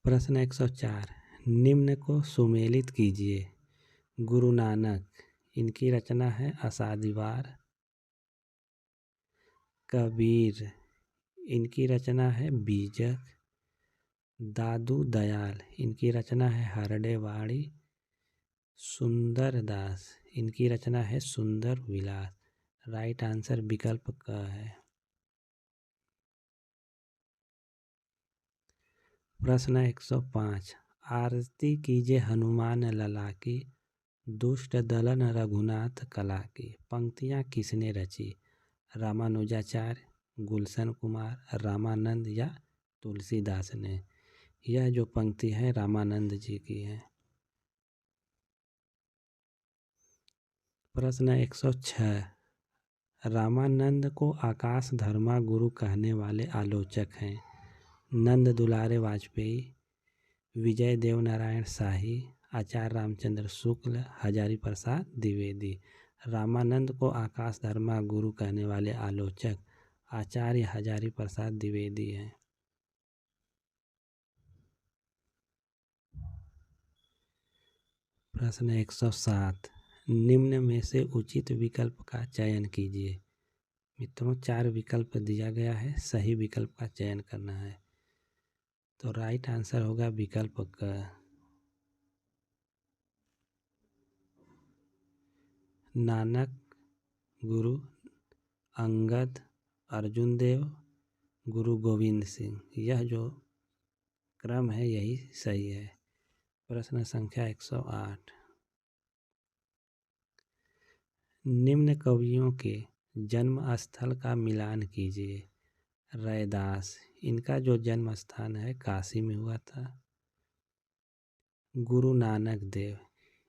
प्रश्न 104 निम्न को सुमेलित कीजिए। गुरु नानक, इनकी रचना है असादीवार। कबीर, इनकी रचना है बीजक। दादू दयाल, इनकी रचना है हरडेवाड़ी। सुंदर दास, इनकी रचना है सुंदर विलास। राइट आंसर विकल्प क है। प्रश्न 105 आरती कीजिए हनुमान लला की, दुष्ट दलन रघुनाथ कला की। पंक्तियाँ किसने रची? रामानुजाचार्य, गुलशन कुमार, रामानंद या तुलसीदास ने। यह जो पंक्ति है रामानंद जी की है। प्रश्न 106 रामानंद को आकाश धर्मा गुरु कहने वाले आलोचक हैं? नंद दुलारे वाजपेयी, विजय देवनारायण शाही, आचार्य रामचंद्र शुक्ल, हजारी प्रसाद द्विवेदी। रामानंद को आकाश धर्मा गुरु कहने वाले आलोचक आचार्य हजारी प्रसाद द्विवेदी हैं। प्रश्न 107 निम्न में से उचित विकल्प का चयन कीजिए। मित्रों 4 विकल्प दिया गया है, सही विकल्प का चयन करना है। तो राइट आंसर होगा विकल्प क। नानक, गुरु अंगद, अर्जुन देव, गुरु गोविंद सिंह। यह जो क्रम है यही सही है। प्रश्न संख्या 108 निम्न कवियों के जन्म स्थल का मिलान कीजिए। रैदास, इनका जो जन्म स्थान है काशी में हुआ था। गुरु नानक देव,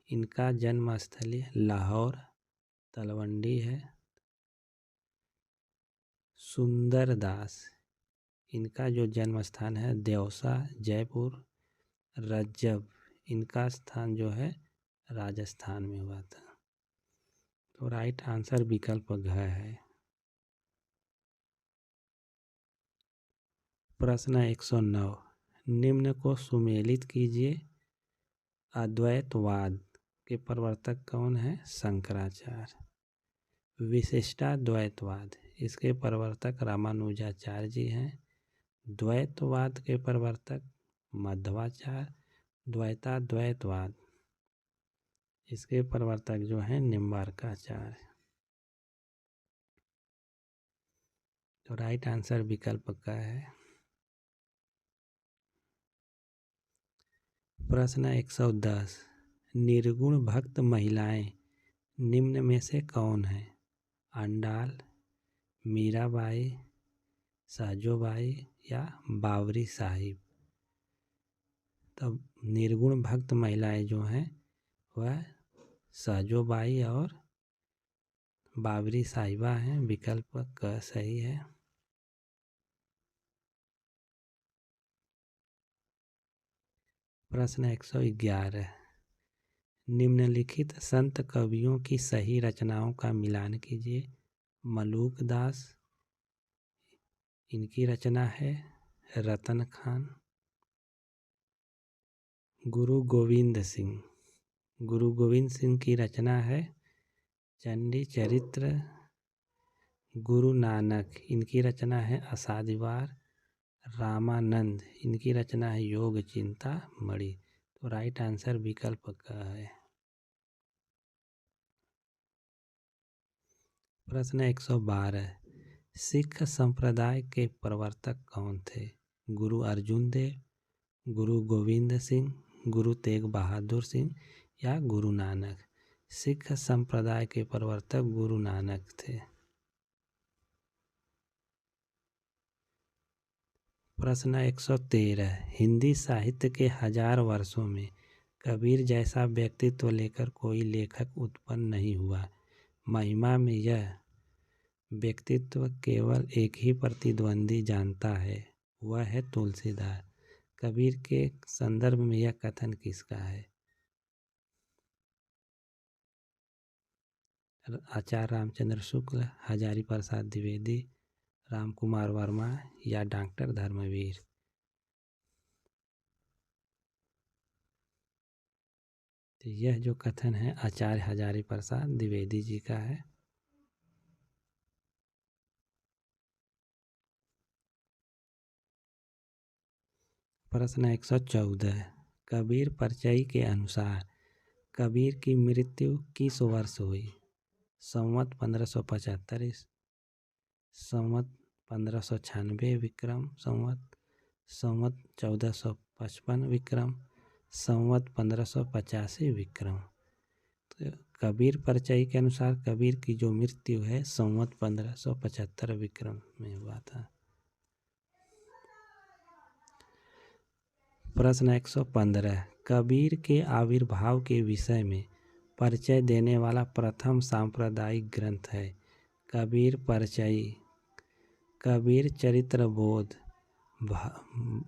इनका जन्म स्थल लाहौर तलवंडी है। सुंदर दास, इनका जो जन्म स्थान है देवसा जयपुर। रज्जब, इनका स्थान जो है राजस्थान में हुआ था। तो राइट आंसर विकल्प घ है। प्रश्न 109 निम्न को सुमेलित कीजिए। अद्वैतवाद के प्रवर्तक कौन है? शंकराचार्य। विशिष्टाद्वैतवाद, इसके प्रवर्तक रामानुजाचार्य जी हैं। द्वैतवाद के प्रवर्तक मध्वाचार्य। द्वैताद्वैतवाद, इसके प्रवर्तक जो हैं निम्बार्काचार्य। तो राइट आंसर विकल्प का है। प्रश्न 110 निर्गुण भक्त महिलाएं निम्न में से कौन है? अंडाल, मीराबाई, साजोबाई या बावरी साहिब। तब निर्गुण भक्त महिलाएं जो हैं वह साजोबाई और बावरी साहिबा हैं। विकल्प क सही है। प्रश्न 111 निम्नलिखित संत कवियों की सही रचनाओं का मिलान कीजिए। मलूक दास, इनकी रचना है रतन खान। गुरु गोविंद सिंह, गुरु गोविंद सिंह की रचना है चंडी चरित्र। गुरु नानक, इनकी रचना है असादीवार। रामानंद, इनकी रचना है योग चिंता मणि। तो राइट आंसर विकल्प का है। प्रश्न 112 सिख संप्रदाय के प्रवर्तक कौन थे? गुरु अर्जुन देव, गुरु गोविंद सिंह, गुरु तेग बहादुर सिंह या गुरु नानक। सिख संप्रदाय के प्रवर्तक गुरु नानक थे। प्रश्न 113 हिंदी साहित्य के 1000 वर्षों में कबीर जैसा व्यक्तित्व लेकर कोई लेखक उत्पन्न नहीं हुआ। महिमा में यह व्यक्तित्व केवल एक ही प्रतिद्वंदी जानता है, वह है तुलसीदास। कबीर के संदर्भ में यह कथन किसका है? आचार्य रामचंद्र शुक्ल, हजारी प्रसाद द्विवेदी, राम कुमार वर्मा या डॉक्टर धर्मवीर। तो यह जो कथन है आचार्य हजारी प्रसाद द्विवेदी जी का है। प्रश्न 114, कबीर परिचय के अनुसार कबीर की मृत्यु किस वर्ष हुई? संवत 1575, संवत 1596 विक्रम संवत, संवत 1455 विक्रम, संवत 1585 विक्रम। तो कबीर परिचय के अनुसार कबीर की जो मृत्यु है संवत 1575 विक्रम में हुआ था। प्रश्न 115, कबीर के आविर्भाव के विषय में परिचय देने वाला प्रथम सांप्रदायिक ग्रंथ है। कबीर परिचय, कबीर चरित्र बोध,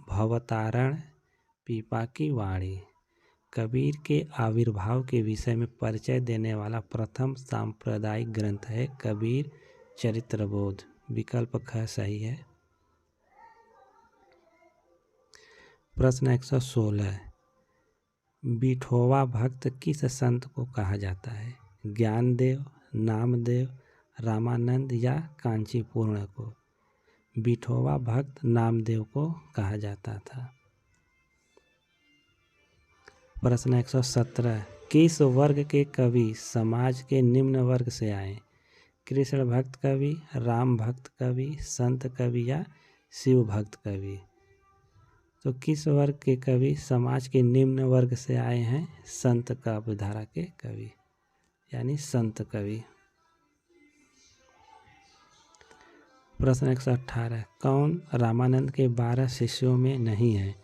भवतारण, पीपा की वाणी। कबीर के आविर्भाव के विषय में परिचय देने वाला प्रथम सांप्रदायिक ग्रंथ है कबीर चरित्र बोध। विकल्प ख सही है। प्रश्न 116, बिठोवा भक्त किस संत को कहा जाता है? ज्ञानदेव, नामदेव, रामानंद या कांचीपूर्ण को? बिठोवा भक्त नामदेव को कहा जाता था। प्रश्न 117, किस वर्ग के कवि समाज के निम्न वर्ग से आए? कृष्ण भक्त कवि, राम भक्त कवि, संत कवि या शिव भक्त कवि? तो किस वर्ग के कवि समाज के निम्न वर्ग से आए हैं? संत काव्यधारा के कवि, यानी संत कवि। प्रश्न 118, कौन रामानंद के 12 शिष्यों में नहीं है?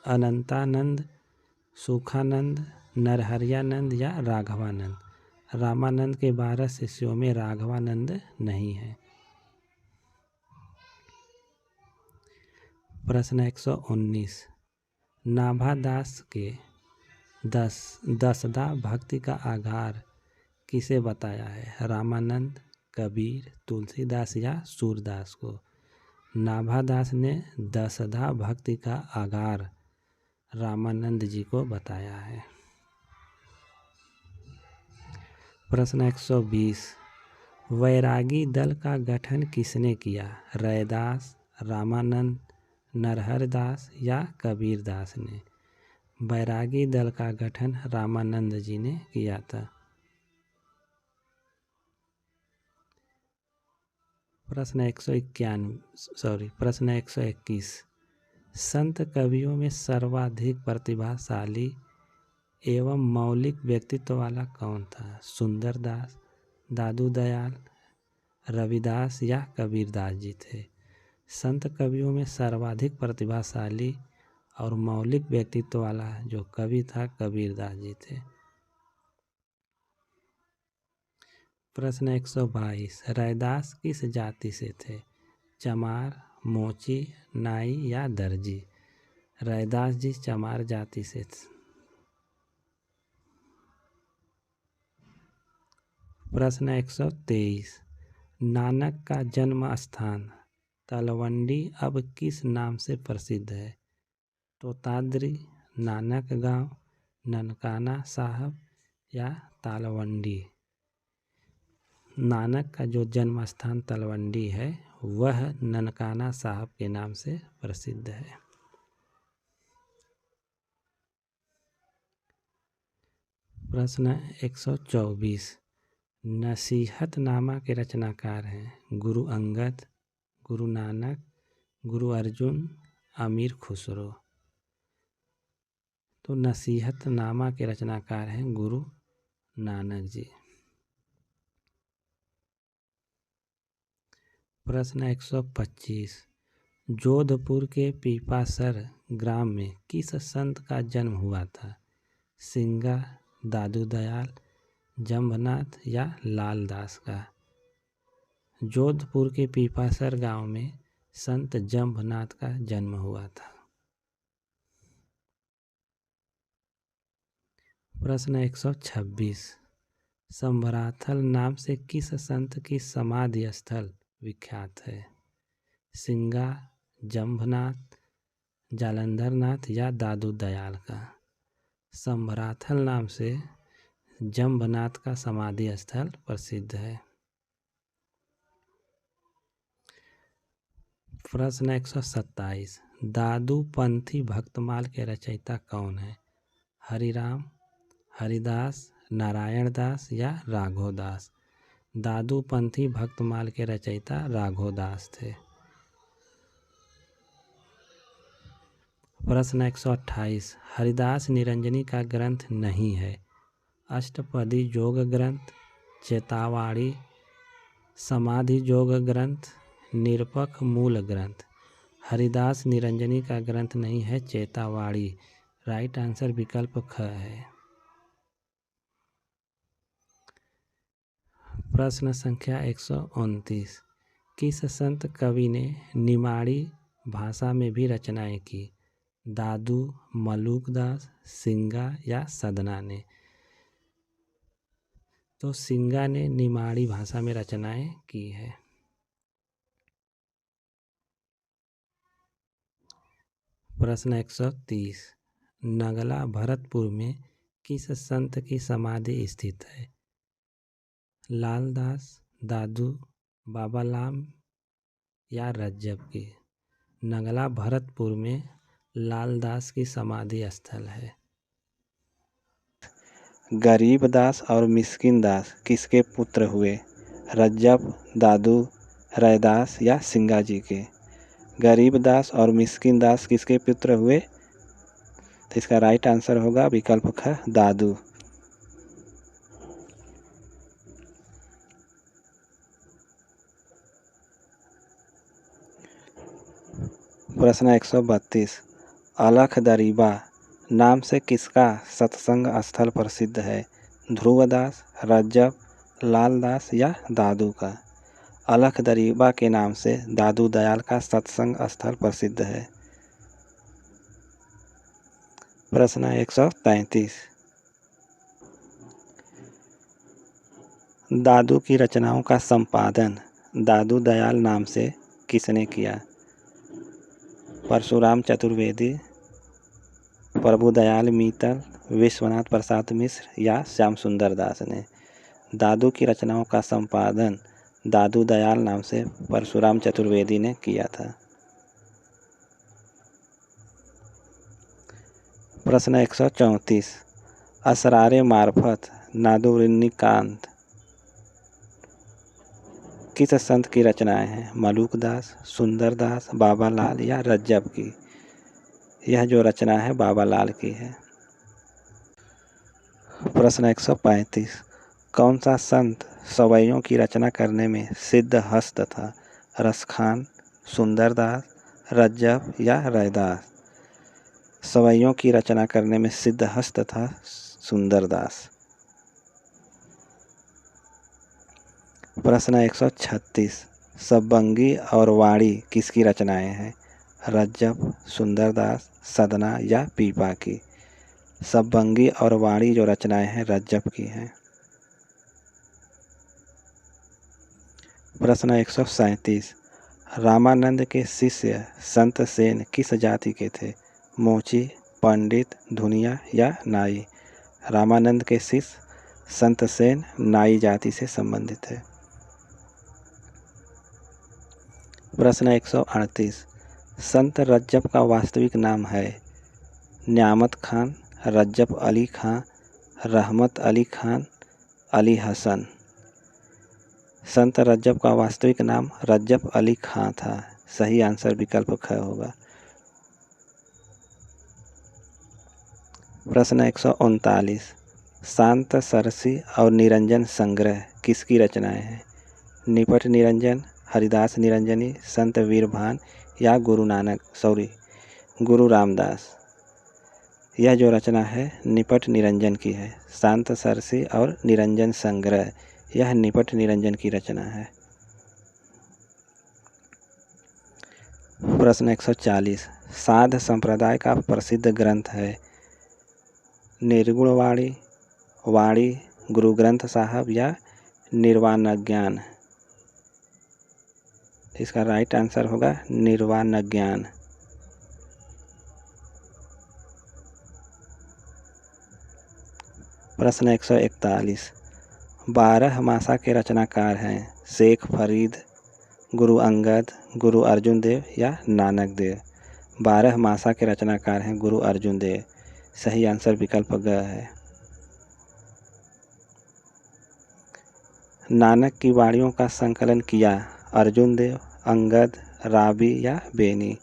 अनंतानंद, सुखानंद, नरहरियानंद या राघवानंद? रामानंद के 12 शिष्यों में राघवानंद नहीं है। प्रश्न 119, नाभादास के दसदा भक्ति का आधार किसे बताया है? रामानंद, कबीर, तुलसीदास या सूरदास को? नाभादास ने दसदा भक्ति का आधार रामानंद जी को बताया है। प्रश्न 120, वैरागी दल का गठन किसने किया? रैदास, रामानंद, नरहरदास या कबीरदास ने? वैरागी दल का गठन रामानंद जी ने किया था। प्रश्न 121, संत कवियों में सर्वाधिक प्रतिभाशाली एवं मौलिक व्यक्तित्व वाला कौन था? सुंदरदास, दादू दयाल, रविदास या कबीरदास जी थे? संत कवियों में सर्वाधिक प्रतिभाशाली और मौलिक व्यक्तित्व वाला जो कवि था कबीरदास जी थे। प्रश्न 122, रैदास किस जाति से थे? चमार, मोची, नाई या दर्जी? रैदास जी चमार जाति से थे। प्रश्न 123, नानक का जन्म स्थान तलवंडी अब किस नाम से प्रसिद्ध है? तोताद्री, नानक गांव, ननकाना साहब या तालवंडी? नानक का जो जन्म स्थान तलवंडी है वह ननकाना साहब के नाम से प्रसिद्ध है। प्रश्न 124, नसीहतनामा के रचनाकार हैं गुरु अंगद, गुरु नानक, गुरु अर्जुन, अमीर खुसरो? तो नसीहतनामा के रचनाकार हैं गुरु नानक जी। प्रश्न 125, जोधपुर के पीपासर ग्राम में किस संत का जन्म हुआ था? सिंगा, दादू दयाल, जम्भनाथ या लालदास का? जोधपुर के पीपासर गांव में संत जम्भनाथ का जन्म हुआ था। प्रश्न 126, संभराथल नाम से किस संत की समाधि स्थल विख्यात है? सिंगा, जम्भनाथ, जालंधर नाथ या दादू दयाल का। संभराथल नाम से जम्बनाथ का समाधि स्थल प्रसिद्ध है। प्रश्न 127, दादू पंथी भक्तमाल के रचयिता कौन है? हरिराम, हरिदास, नारायण दास या राघव दास? दादू पंथी भक्तमाल के रचयिता राघव दास थे। प्रश्न 128, हरिदास निरंजनी का ग्रंथ नहीं है? अष्टपदी योग ग्रंथ, चेतावाणी, समाधि योग ग्रंथ, निरपक मूल ग्रंथ। हरिदास निरंजनी का ग्रंथ नहीं है चेतावाणी। राइट आंसर विकल्प ख है। प्रश्न संख्या 129, किस संत कवि ने निमाड़ी भाषा में भी रचनाएं की? दादू, मलूकदास, सिंगा या सदना ने? तो सिंगा ने निमाड़ी भाषा में रचनाएं की है। प्रश्न 130, नगला भरतपुर में किस संत की समाधि स्थित है? लालदास, दादू, बाबा लाम या रज्जब की? नगला भरतपुर में लालदास की समाधि स्थल है। गरीबदास और मिस्किनदास किसके पुत्र हुए? रज्जब, दादू, रैदास या सिंगा जी के? गरीबदास और मिस्किनदास किसके पुत्र हुए? तो इसका राइट आंसर होगा विकल्प ख, दादू। प्रश्न 132, अलख दरीबा नाम से किसका सत्संग स्थल प्रसिद्ध है? ध्रुवदास, रज्जब, लालदास या दादू का? अलख दरीबा के नाम से दादू दयाल का सत्संग स्थल प्रसिद्ध है। प्रश्न 133, दादू की रचनाओं का संपादन दादू दयाल नाम से किसने किया? परशुराम चतुर्वेदी, प्रभुदयाल मीतल, विश्वनाथ प्रसाद मिश्र या श्याम सुंदर दास ने? दादू की रचनाओं का संपादन दादू दयाल नाम से परशुराम चतुर्वेदी ने किया था। प्रश्न 134, असरारे मार्फत नादुरिन्नीकांत किस संत की रचनाएं हैं? मलूकदास, सुंदरदास, बाबा लाल या रज्जब की? यह जो रचना है बाबा लाल की है। प्रश्न 135, कौन सा संत सवैयों की रचना करने में सिद्ध हस्त था? रसखान, सुंदरदास, रज्जब या रैदास? सवैयों की रचना करने में सिद्ध हस्त था सुंदरदास। प्रश्न 136, सबबंगी और वाणी किसकी रचनाएं हैं? रज्जब, सुंदरदास, सदना या पीपा की? सबबंगी और वाणी जो रचनाएं हैं रज्जब की हैं। प्रश्न 137, रामानंद के शिष्य संत सेन किस जाति के थे? मोची, पंडित, धुनिया या नाई? रामानंद के शिष्य संत सेन नाई जाति से संबंधित है। प्रश्न 138, संत रज्जब का वास्तविक नाम है? न्यामत खान, रज्जब अली खां, रहमत अली खान, अली हसन? संत रज्जब का वास्तविक नाम रज्जब अली खां था। सही आंसर विकल्प ख होगा। प्रश्न 139, शांत सरसी और निरंजन संग्रह किसकी रचनाएं हैं? निपट निरंजन, हरिदास निरंजनी, संत वीरभान या गुरु रामदास? यह जो रचना है निपट निरंजन की है। शांत सरसी और निरंजन संग्रह यह निपट निरंजन की रचना है। प्रश्न 140, साध संप्रदाय का प्रसिद्ध ग्रंथ है? निर्गुण वाणी, वाणी, गुरु ग्रंथ साहब या निर्वाण ज्ञान? इसका राइट आंसर होगा निर्वाण ज्ञान। प्रश्न 141, 12 मासा के रचनाकार हैं शेख फरीद, गुरु अंगद, गुरु अर्जुन देव या नानक देव। 12 मासा के रचनाकार हैं गुरु अर्जुन देव। सही आंसर विकल्प ग है। नानक की वाणियों का संकलन किया अर्जुन देव, अंगद, राबी या बेनी।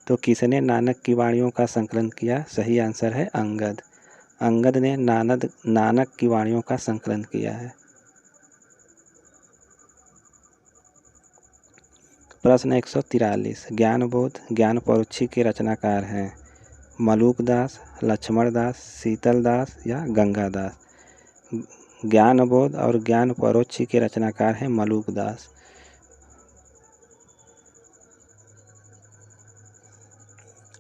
तो किसने नानक की वाणियों का संकलन किया? सही आंसर है अंगद। अंगद ने नानक की वाणियों का संकलन किया है। प्रश्न 143, ज्ञानबोध, ज्ञानपरोक्षी के रचनाकार हैं मलूकदास, लक्ष्मणदास, शीतलदास या गंगादास। ज्ञानबोध और ज्ञानपरोक्षी के रचनाकार हैं मलूकदास।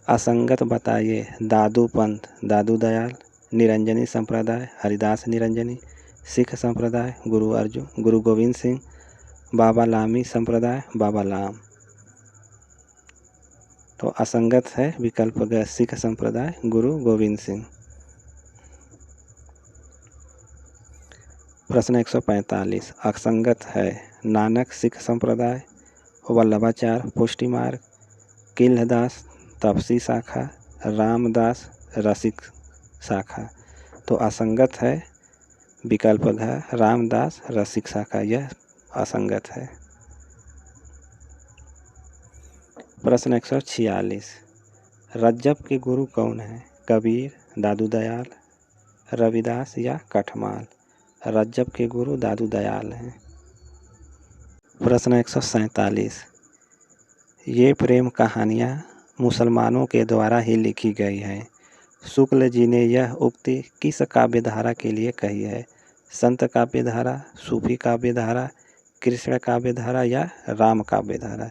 असंगत बताइए दादू पंथ, दादू दयाल, निरंजनी संप्रदाय, हरिदास निरंजनी, सिख संप्रदाय, गुरु अर्जुन, गुरु गोविंद सिंह, बाबा लामी संप्रदाय, बाबा लाम। तो असंगत है विकल्प ग, सिख संप्रदाय, गुरु गोविंद सिंह। प्रश्न 145, असंगत है नानक सिख संप्रदाय, वल्लभाचार पुष्टि मार्ग, किल्हदास तपसी शाखा, रामदास रसिक शाखा। तो असंगत है विकल्प घ, रामदास रसिक शाखा, यह असंगत है। प्रश्न 146, रज्जब के गुरु कौन है? कबीर, दादू दयाल, रविदास या कठमाल। रज्जब के गुरु दादू दयाल हैं। प्रश्न 147, ये प्रेम कहानियाँ मुसलमानों के द्वारा ही लिखी गई हैं। शुक्ल जी ने यह उक्ति किस काव्य धारा के लिए कही है? संत काव्य धारा, सूफी काव्य धारा, कृष्ण काव्य धारा या राम काव्य धारा।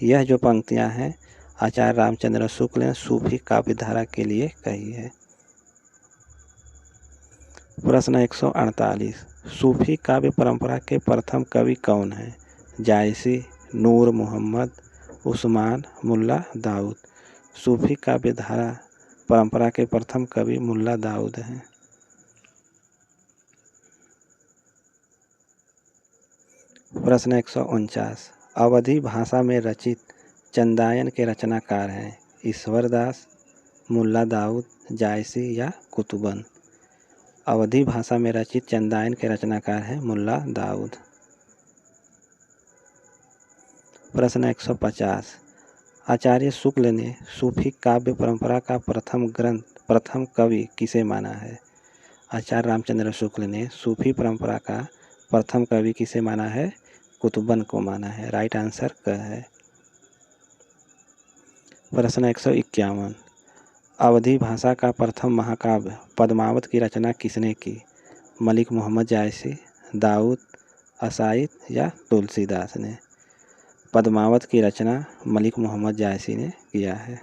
यह जो पंक्तियां हैं आचार्य रामचंद्र शुक्ल ने सूफी काव्य धारा के लिए कही है। प्रश्न 148, सूफी काव्य परंपरा के प्रथम कवि कौन हैं? जायसी, नूर मोहम्मद, उस्मान, मुल्ला दाऊद। सूफी काव्य धारा परंपरा के प्रथम कवि मुल्ला दाऊद हैं। प्रश्न 149, अवधी भाषा में रचित चंदायन के रचनाकार हैं ईश्वरदास, मुल्ला दाऊद, जायसी या कुतुबन। अवधी भाषा में रचित चंदायन के रचनाकार हैं मुल्ला दाऊद। प्रश्न 150, आचार्य शुक्ल ने सूफी काव्य परंपरा का प्रथम कवि किसे माना है? आचार्य रामचंद्र शुक्ल ने सूफी परंपरा का प्रथम कवि किसे माना है? कुतुबन को माना है। राइट आंसर क है। प्रश्न 151, अवधी भाषा का प्रथम महाकाव्य पद्मावत की रचना किसने की? मलिक मोहम्मद जायसी, दाऊद, असाइद या तुलसीदास ने। पद्मावत की रचना मलिक मोहम्मद जायसी ने किया है।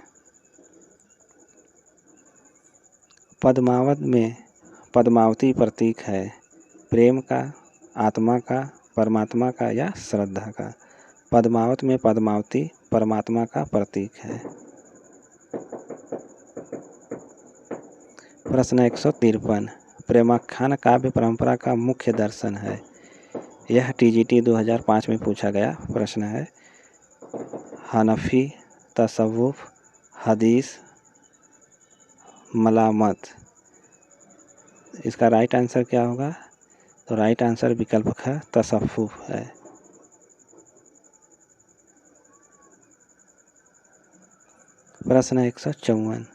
पद्मावत में पद्मावती प्रतीक है प्रेम का, आत्मा का, परमात्मा का या श्रद्धा का। पद्मावत में पद्मावती परमात्मा का प्रतीक है। प्रश्न 153, प्रेमाख्यान काव्य परंपरा का मुख्य दर्शन है। यह टीजीटी 2005 में पूछा गया प्रश्न है। हनफी, तसव्वुफ, हदीस, मलामत। इसका राइट आंसर क्या होगा? तो राइट आंसर विकल्प ख, तसव्वुफ है। प्रश्न 154,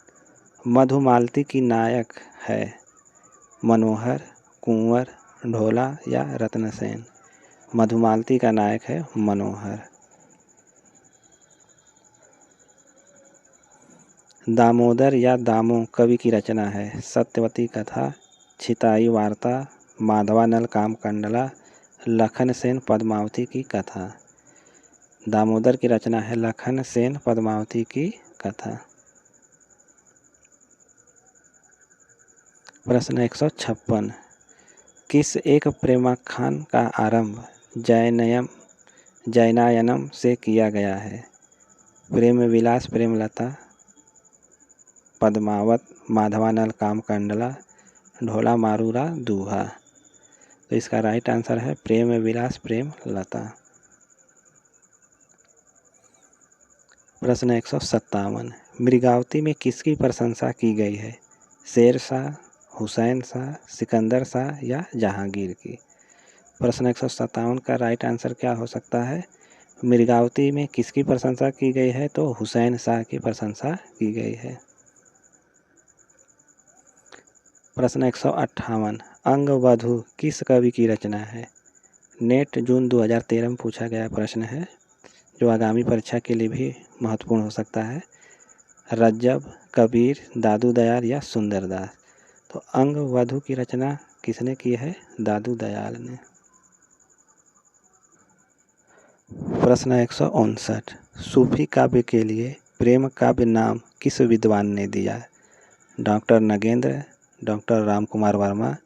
मधुमालती की नायक है मनोहर, कुंवर, ढोला या रत्नसेन। मधुमालती का नायक है मनोहर। दामोदर या दामो कवि की रचना है सत्यवती कथा, छिताई वार्ता, माधवानल कामकंडला, लखन सेन पद्मावती की कथा। दामोदर की रचना है लखन सेन पद्मावती की कथा। प्रश्न 156, किस एक प्रेमाख्यान का आरंभ जैनायनम से किया गया है? प्रेम विलास प्रेमलता, पद्मावत, माधवानल कामकंडला, ढोला मारूरा दूहा। तो इसका राइट आंसर है प्रेम विलास प्रेम लता। प्रश्न 157, मृगावती में किसकी प्रशंसा की गई है? शेर शाह, हुसैन शाह, सिकंदर शाह या जहांगीर की? प्रश्न 157 का राइट आंसर क्या हो सकता है? मृगावती में किसकी प्रशंसा की गई है? तो हुसैन शाह की प्रशंसा की गई है। प्रश्न 158, अंगवधू किस कवि की रचना है? नेट जून 2013 में पूछा गया प्रश्न है, जो आगामी परीक्षा के लिए भी महत्वपूर्ण हो सकता है। रज्जब, कबीर, दादू दयाल या सुंदरदास? तो अंगवधू की रचना किसने की है? दादू दयाल ने। प्रश्न 159, सूफी काव्य के लिए प्रेम काव्य नाम किस विद्वान ने दिया? Doctor Nagendra, doctor Ram Kumar Verma,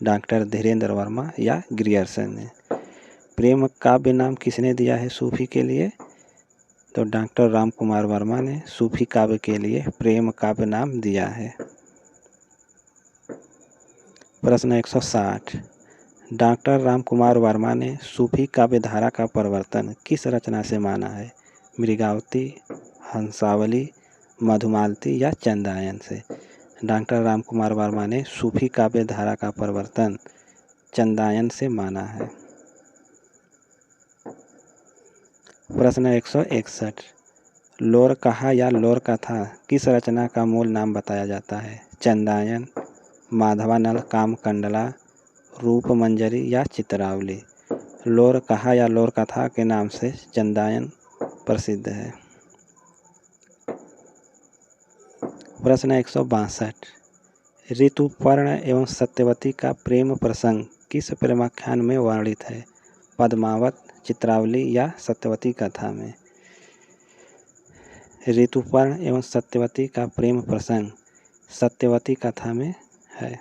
doctor Dhirendra Verma या ग्रियर्सन ने? प्रेम काव्य नाम किसने दिया है सूफी के लिए? तो डॉक्टर राम कुमार वर्मा ने सूफी काव्य के लिए प्रेम काव्य नाम दिया है। प्रश्न 160, डॉक्टर राम कुमार वर्मा ने सूफी काव्य धारा का प्रवर्तन किस रचना से माना है? मृगावती, हंसावली, मधुमालती या चंदायन से? डॉक्टर राम कुमार वर्मा ने सूफी काव्य धारा का प्रवर्तन चंदायन से माना है। प्रश्न 161, लोर कहा या लोर कथा किस रचना का मूल नाम बताया जाता है? चंदायन, माधवानल कामकंडला, रूप मंजरी या चित्रावली? लोर कहा या लोर कथा के नाम से चंदायन प्रसिद्ध है। प्रश्न 162, ऋतुपर्ण एवं सत्यवती का प्रेम प्रसंग किस प्रेमाख्यान में वर्णित है? पद्मावत, चित्रावली या सत्यवती कथा में? ऋतुपर्ण एवं सत्यवती का प्रेम प्रसंग सत्यवती कथा में है।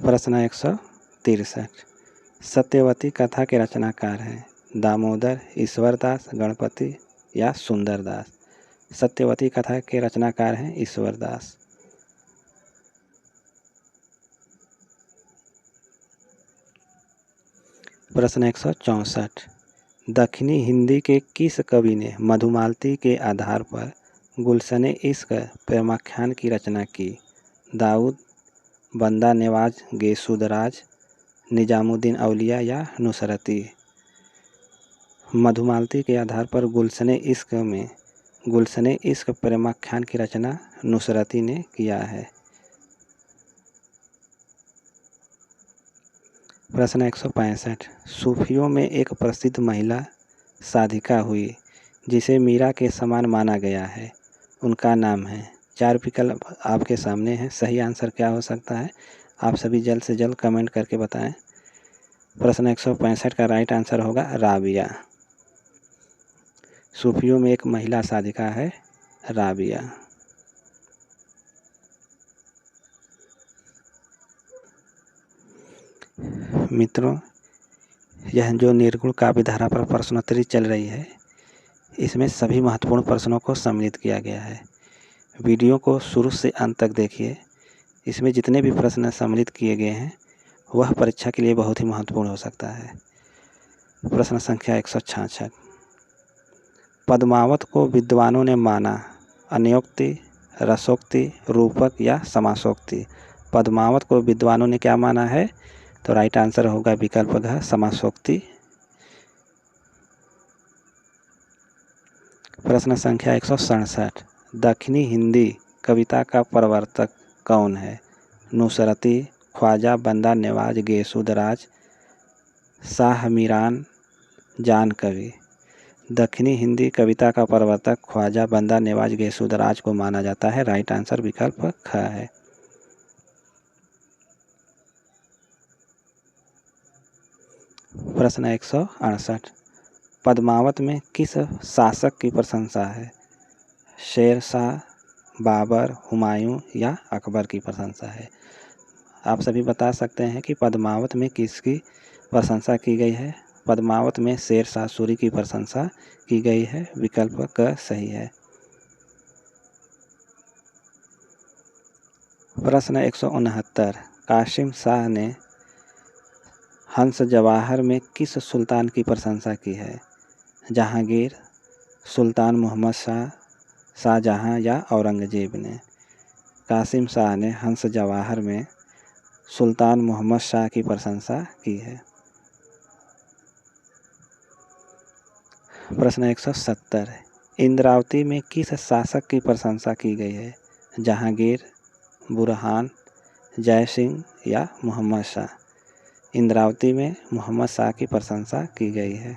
प्रश्न 163, सत्यवती कथा के रचनाकार हैं दामोदर, ईश्वरदास, गणपति या सुंदरदास? सत्यवती कथा के रचनाकार हैं ईश्वरदास। प्रश्न 164, दक्षिणी हिंदी के किस कवि ने मधुमालती के आधार पर गुलशन इश्क प्रेमाख्यान की रचना की? दाऊद, बंदा नेवाज गेसुदराज, निजामुद्दीन औलिया या नुसरती? मधुमालती के आधार पर गुलशन इश्क प्रेमाख्यान की रचना नुसरती ने किया है। प्रश्न 165, सूफियों में एक प्रसिद्ध महिला साधिका हुई जिसे मीरा के समान माना गया है, उनका नाम है? 4 विकल्प आपके सामने हैं, सही आंसर क्या हो सकता है? आप सभी जल्द से जल्द कमेंट करके बताएं। प्रश्न 165 का राइट आंसर होगा राबिया। सूफियों में एक महिला साधिका है राबिया। मित्रों, यह जो निर्गुण काव्य धारा पर प्रश्नोत्तरी चल रही है, इसमें सभी महत्वपूर्ण प्रश्नों को सम्मिलित किया गया है। वीडियो को शुरू से अंत तक देखिए। इसमें जितने भी प्रश्न सम्मिलित किए गए हैं वह परीक्षा के लिए बहुत ही महत्वपूर्ण हो सकता है। प्रश्न संख्या 166, पद्मावत को विद्वानों ने माना अन्योक्ति, रसोक्ति, रूपक या समासोक्ति? पद्मावत को विद्वानों ने क्या माना है? तो राइट आंसर होगा विकल्प घ समासोक्ति। प्रश्न संख्या 167, दक्षिणी हिंदी कविता का प्रवर्तक कौन है? नुसरती, ख्वाजा बंदा नेवाज गेसुदराज, शाह मीरान, जान कवि? दक्षिणी हिंदी कविता का प्रवर्तक ख्वाजा बंदा नेवाज गेसुदराज को माना जाता है। राइट आंसर विकल्प ख है। प्रश्न 168, पद्मावत में किस शासक की प्रशंसा है? शेर शाह, बाबर, हुमायूं या अकबर की प्रशंसा है? आप सभी बता सकते हैं कि पद्मावत में किसकी प्रशंसा की गई है? पद्मावत में शेर शाह सूरी की प्रशंसा की गई है। विकल्प क सही है। प्रश्न 169। कासिम शाह ने हंस जवाहर में किस सुल्तान की प्रशंसा की है? जहांगीर, सुल्तान मोहम्मद शाह, शाहजहां या औरंगजेब ने? कासिम शाह ने हंस जवाहर में सुल्तान मोहम्मद शाह की प्रशंसा की है। प्रश्न 170। इंद्रावती में किस शासक की प्रशंसा की गई है? जहांगीर, बुरहान, जय सिंह या मोहम्मद शाह? इंद्रावती में मोहम्मद शाह की प्रशंसा की गई है।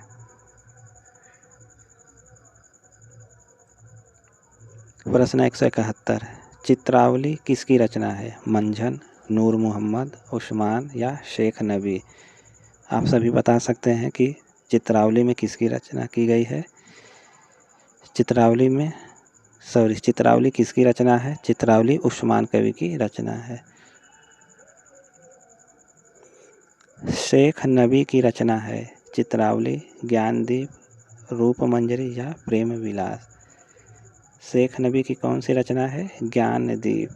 प्रश्न 171। चित्रावली किसकी रचना है? मंझन, नूर मोहम्मद, उस्मान या शेख नबी? आप सभी बता सकते हैं कि चित्रावली में किसकी रचना की गई है। चित्रावली किसकी रचना है? चित्रावली उस्मान कवि की रचना है। शेख नबी की रचना है चित्रावली, ज्ञानदीप, रूपमंजरी या प्रेम विलास? शेख नबी की कौन सी रचना है? ज्ञानदीप।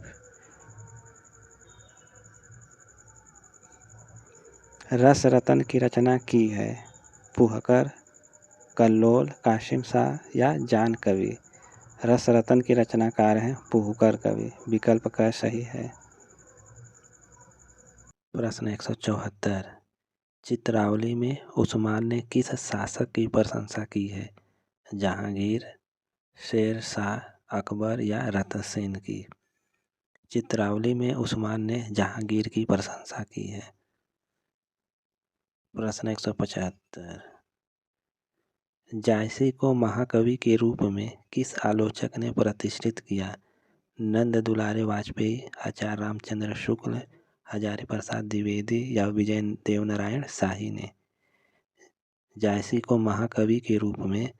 रस रतन की रचना की है फुहकर, कल्लोल, कासिम शाह या जान कवि? रस रतन की रचनाकार हैं फुहकर कवि। विकल्प क सही है। प्रश्न 174। चित्रावली में उस्मान ने किस शासक की प्रशंसा की है? जहांगीर, शेर शाह, अकबर या रतनसेन की? चित्रावली में उस्मान ने जहांगीर की प्रशंसा की है। प्रश्न 175। जायसी को महाकवि के रूप में किस आलोचक ने प्रतिष्ठित किया? नंद दुलारे वाजपेयी, आचार्य रामचंद्र शुक्ल, हजारी प्रसाद द्विवेदी या विजय देवनारायण शाही ने? जायसी को महाकवि के रूप में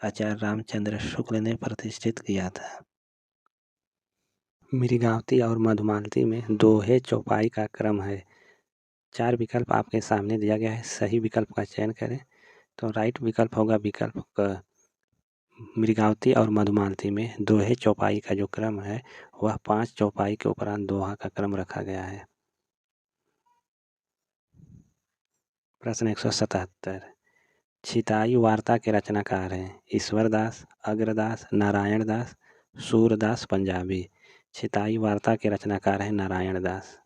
आचार्य रामचंद्र शुक्ल ने प्रतिष्ठित किया था। मृगावती और मधुमालती में दोहे चौपाई का क्रम है। 4 विकल्प आपके सामने दिया गया है, सही विकल्प का चयन करें। तो राइट विकल्प होगा विकल्प क। मृगावती और मधुमालती में दोहे चौपाई का जो क्रम है वह 5 चौपाई के उपरांत दोहा का क्रम रखा गया है। प्रश्न 177। छिताई वार्ता के रचनाकार हैं ईश्वरदास, अग्रदास, नारायण दास, सूरदास पंजाबी? छिताई वार्ता के रचनाकार हैं नारायण दास।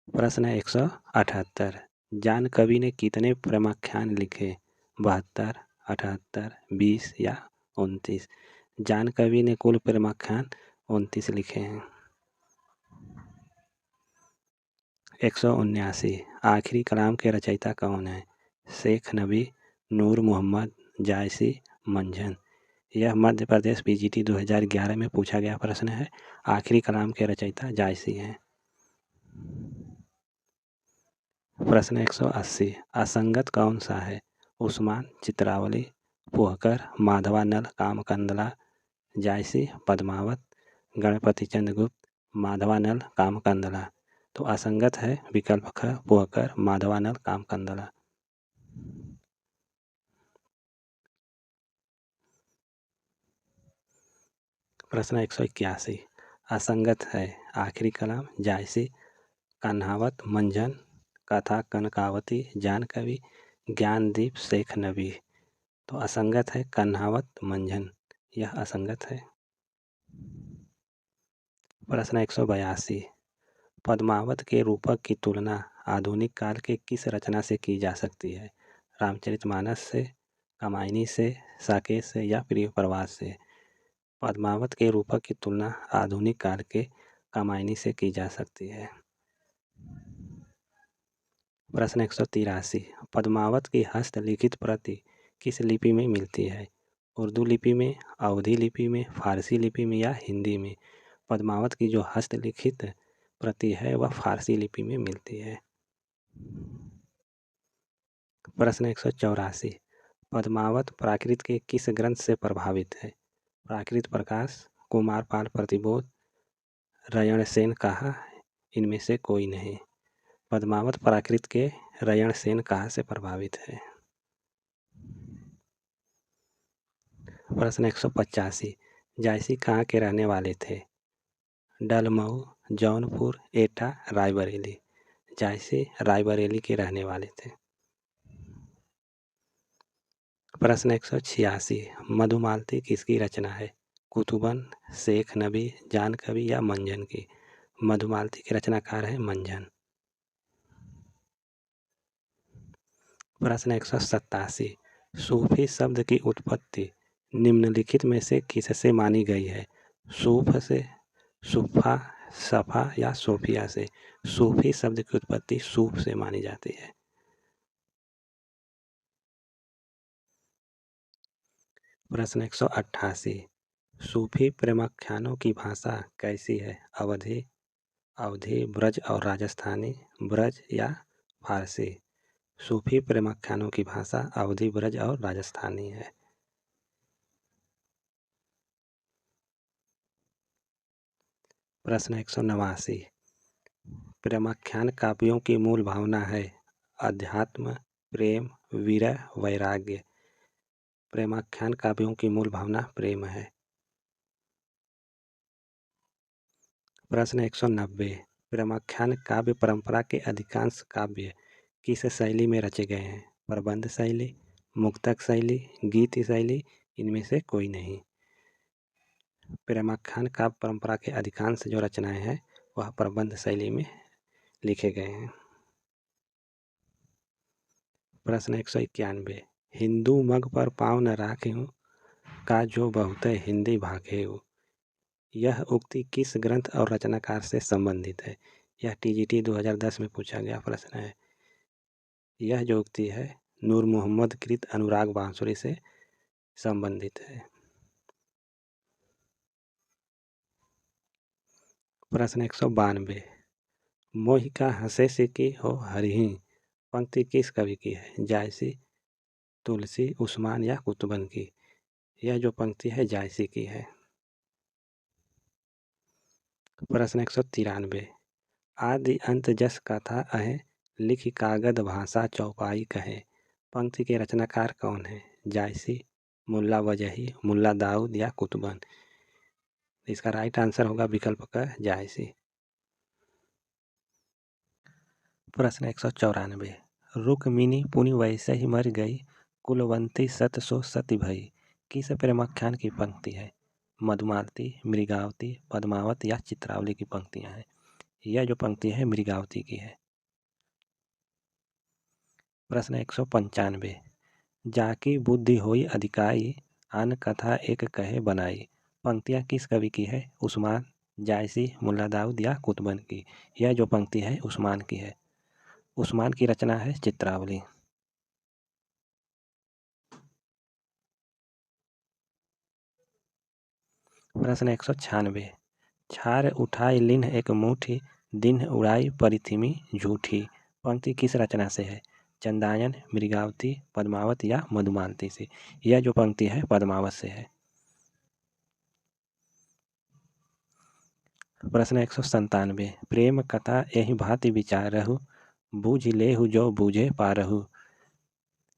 प्रश्न 178। जान कवि ने कितने प्रेमाख्यान लिखे? 72, 78, 20 या 29? जान कवि ने कुल प्रेमाख्यान 29 लिखे हैं। 179। आखिरी कलाम के रचयिता कौन है? शेख नबी, नूर मोहम्मद, जायसी, मंझन? यह मध्य प्रदेश पीजीटी 2011 में पूछा गया प्रश्न है। आखिरी कलाम के रचयिता जायसी हैं। प्रश्न 180। असंगत कौन सा है? उस्मान, चित्रावली, फुहकर, माधवानल, कामकंदला, जायसी, पद्मावत? गणपति चंद्रगुप्त, माधवानल, कामकंदला? तो असंगत है विकल्प ख, फुहकर, माधवानल, कामकंदला। प्रश्न 181। असंगत है आखिरी कलाम जायसी, कन्हावत, मंझन, कथा कनकावती, जान कवि, ज्ञानदीप, शेख नबी? तो असंगत है कन्हावत, मंझन, यह असंगत है। प्रश्न 182। पद्मावत के रूपक की तुलना आधुनिक काल के किस रचना से की जा सकती है? रामचरितमानस से, कामायनी से, साकेत से या प्रिय प्रवास से? पद्मावत के रूपक की तुलना आधुनिक काल के कामायनी से की जा सकती है। प्रश्न 183। पद्मावत की हस्तलिखित प्रति किस लिपि में मिलती है? उर्दू लिपि में, अवधी लिपि में, फारसी लिपि में या हिंदी में? पद्मावत की जो हस्तलिखित प्रति है वह फारसी लिपि में मिलती है। प्रश्न 184। पद्मावत प्राकृत के किस ग्रंथ से प्रभावित है? प्राकृत प्रकाश, कुमारपाल प्रतिबोध, रयणसेन कहा, इनमें से कोई नहीं? पद्मावत प्राकृत के रयणसेन कहा से प्रभावित है। प्रश्न 185। जायसी कहाँ के रहने वाले थे? डलमऊ, जौनपुर, एटा, रायबरेली। जायसी रायबरेली के रहने वाले थे। प्रश्न 186, मधुमालती किसकी रचना है? कुतुबन, शेख नबी, जान कवि या मंझन की? मधुमालती के रचनाकार है मंझन। प्रश्न 187, सूफी शब्द की उत्पत्ति निम्नलिखित में से किससे मानी गई है? सूफ से, सुफा, सफा या सोफिया से? सूफी शब्द की उत्पत्ति सूफ से मानी जाती है। प्रश्न 188, सूफी प्रेमाख्यानों की भाषा कैसी है? अवधी, अवधी, ब्रज और राजस्थानी, ब्रज या फारसी? सूफी प्रेमाख्यानों की भाषा अवधी, ब्रज और राजस्थानी है। प्रश्न 189, प्रेमाख्यान काव्यों की मूल भावना है? अध्यात्म, प्रेम, विरह, वैराग्य? प्रेमाख्यान काव्यों की मूल भावना प्रेम है। प्रश्न 190, प्रेमाख्यान काव्य परंपरा के अधिकांश काव्य किस शैली में रचे गए हैं? प्रबंध शैली, मुक्तक शैली, गीत शैली, इनमें से कोई नहीं। प्रेमाख्यान काव्य परंपरा के अधिकांश जो रचनाएं हैं वह प्रबंध शैली में लिखे गए हैं। प्रश्न 191, हिंदू मग पर पाँव न राख्यूं का जो बहुत हिंदी भाखेउ, यह उक्ति किस ग्रंथ और रचनाकार से संबंधित है? यह टीजीटी 2010 में पूछा गया प्रश्न है। यह जो उक्ति है नूर मोहम्मद कृत अनुराग बांसुरी से संबंधित है। प्रश्न 192, मोहि का हंसे से की हो हरिही पंक्ति किस कवि की है? जायसी, तुलसी, उस्मान या कुतुबन की? यह जो पंक्ति है जायसी की है। प्रश्न 193, आदि अंत जस कथा अहे लिखि कागद भाषा चौपाई कहे, पंक्ति के रचनाकार कौन है? जायसी, मुल्ला वजही, मुल्ला दाऊद या कुतुबन? इसका राइट आंसर होगा विकल्प का जायसी। प्रश्न 194, रुक्मिणी पुनि वैसे ही मर गई कुलवंती सत सो सती भई, किस प्रेमाख्यान की पंक्ति है? मधुमालती, मृगावती, पद्मावत या चित्रावली की पंक्तियां हैं? यह जो पंक्ति है मृगावती की है। प्रश्न 195, जाकी बुद्धि होई अधिकाई आन कथा एक कहे बनाई, पंक्तियां किस कवि की है? उस्मान, जायसी, मुल्ला दाऊद या कुतुबन की? यह जो पंक्ति है उस्मान की है। उस्मान की रचना है चित्रावली। प्रश्न 196, छार उठाई लिन्ह एक मुठी दिन्ह उड़ाई परिथिमी झूठी, पंक्ति किस रचना से है? चंदायन, मृगावती, पद्मावत या मधुमालती से? यह जो पंक्ति है पद्मावत से है। प्रश्न 197, प्रेम कथा यही भांति विचारहु बूझ लेहु जो बूझे पारहु,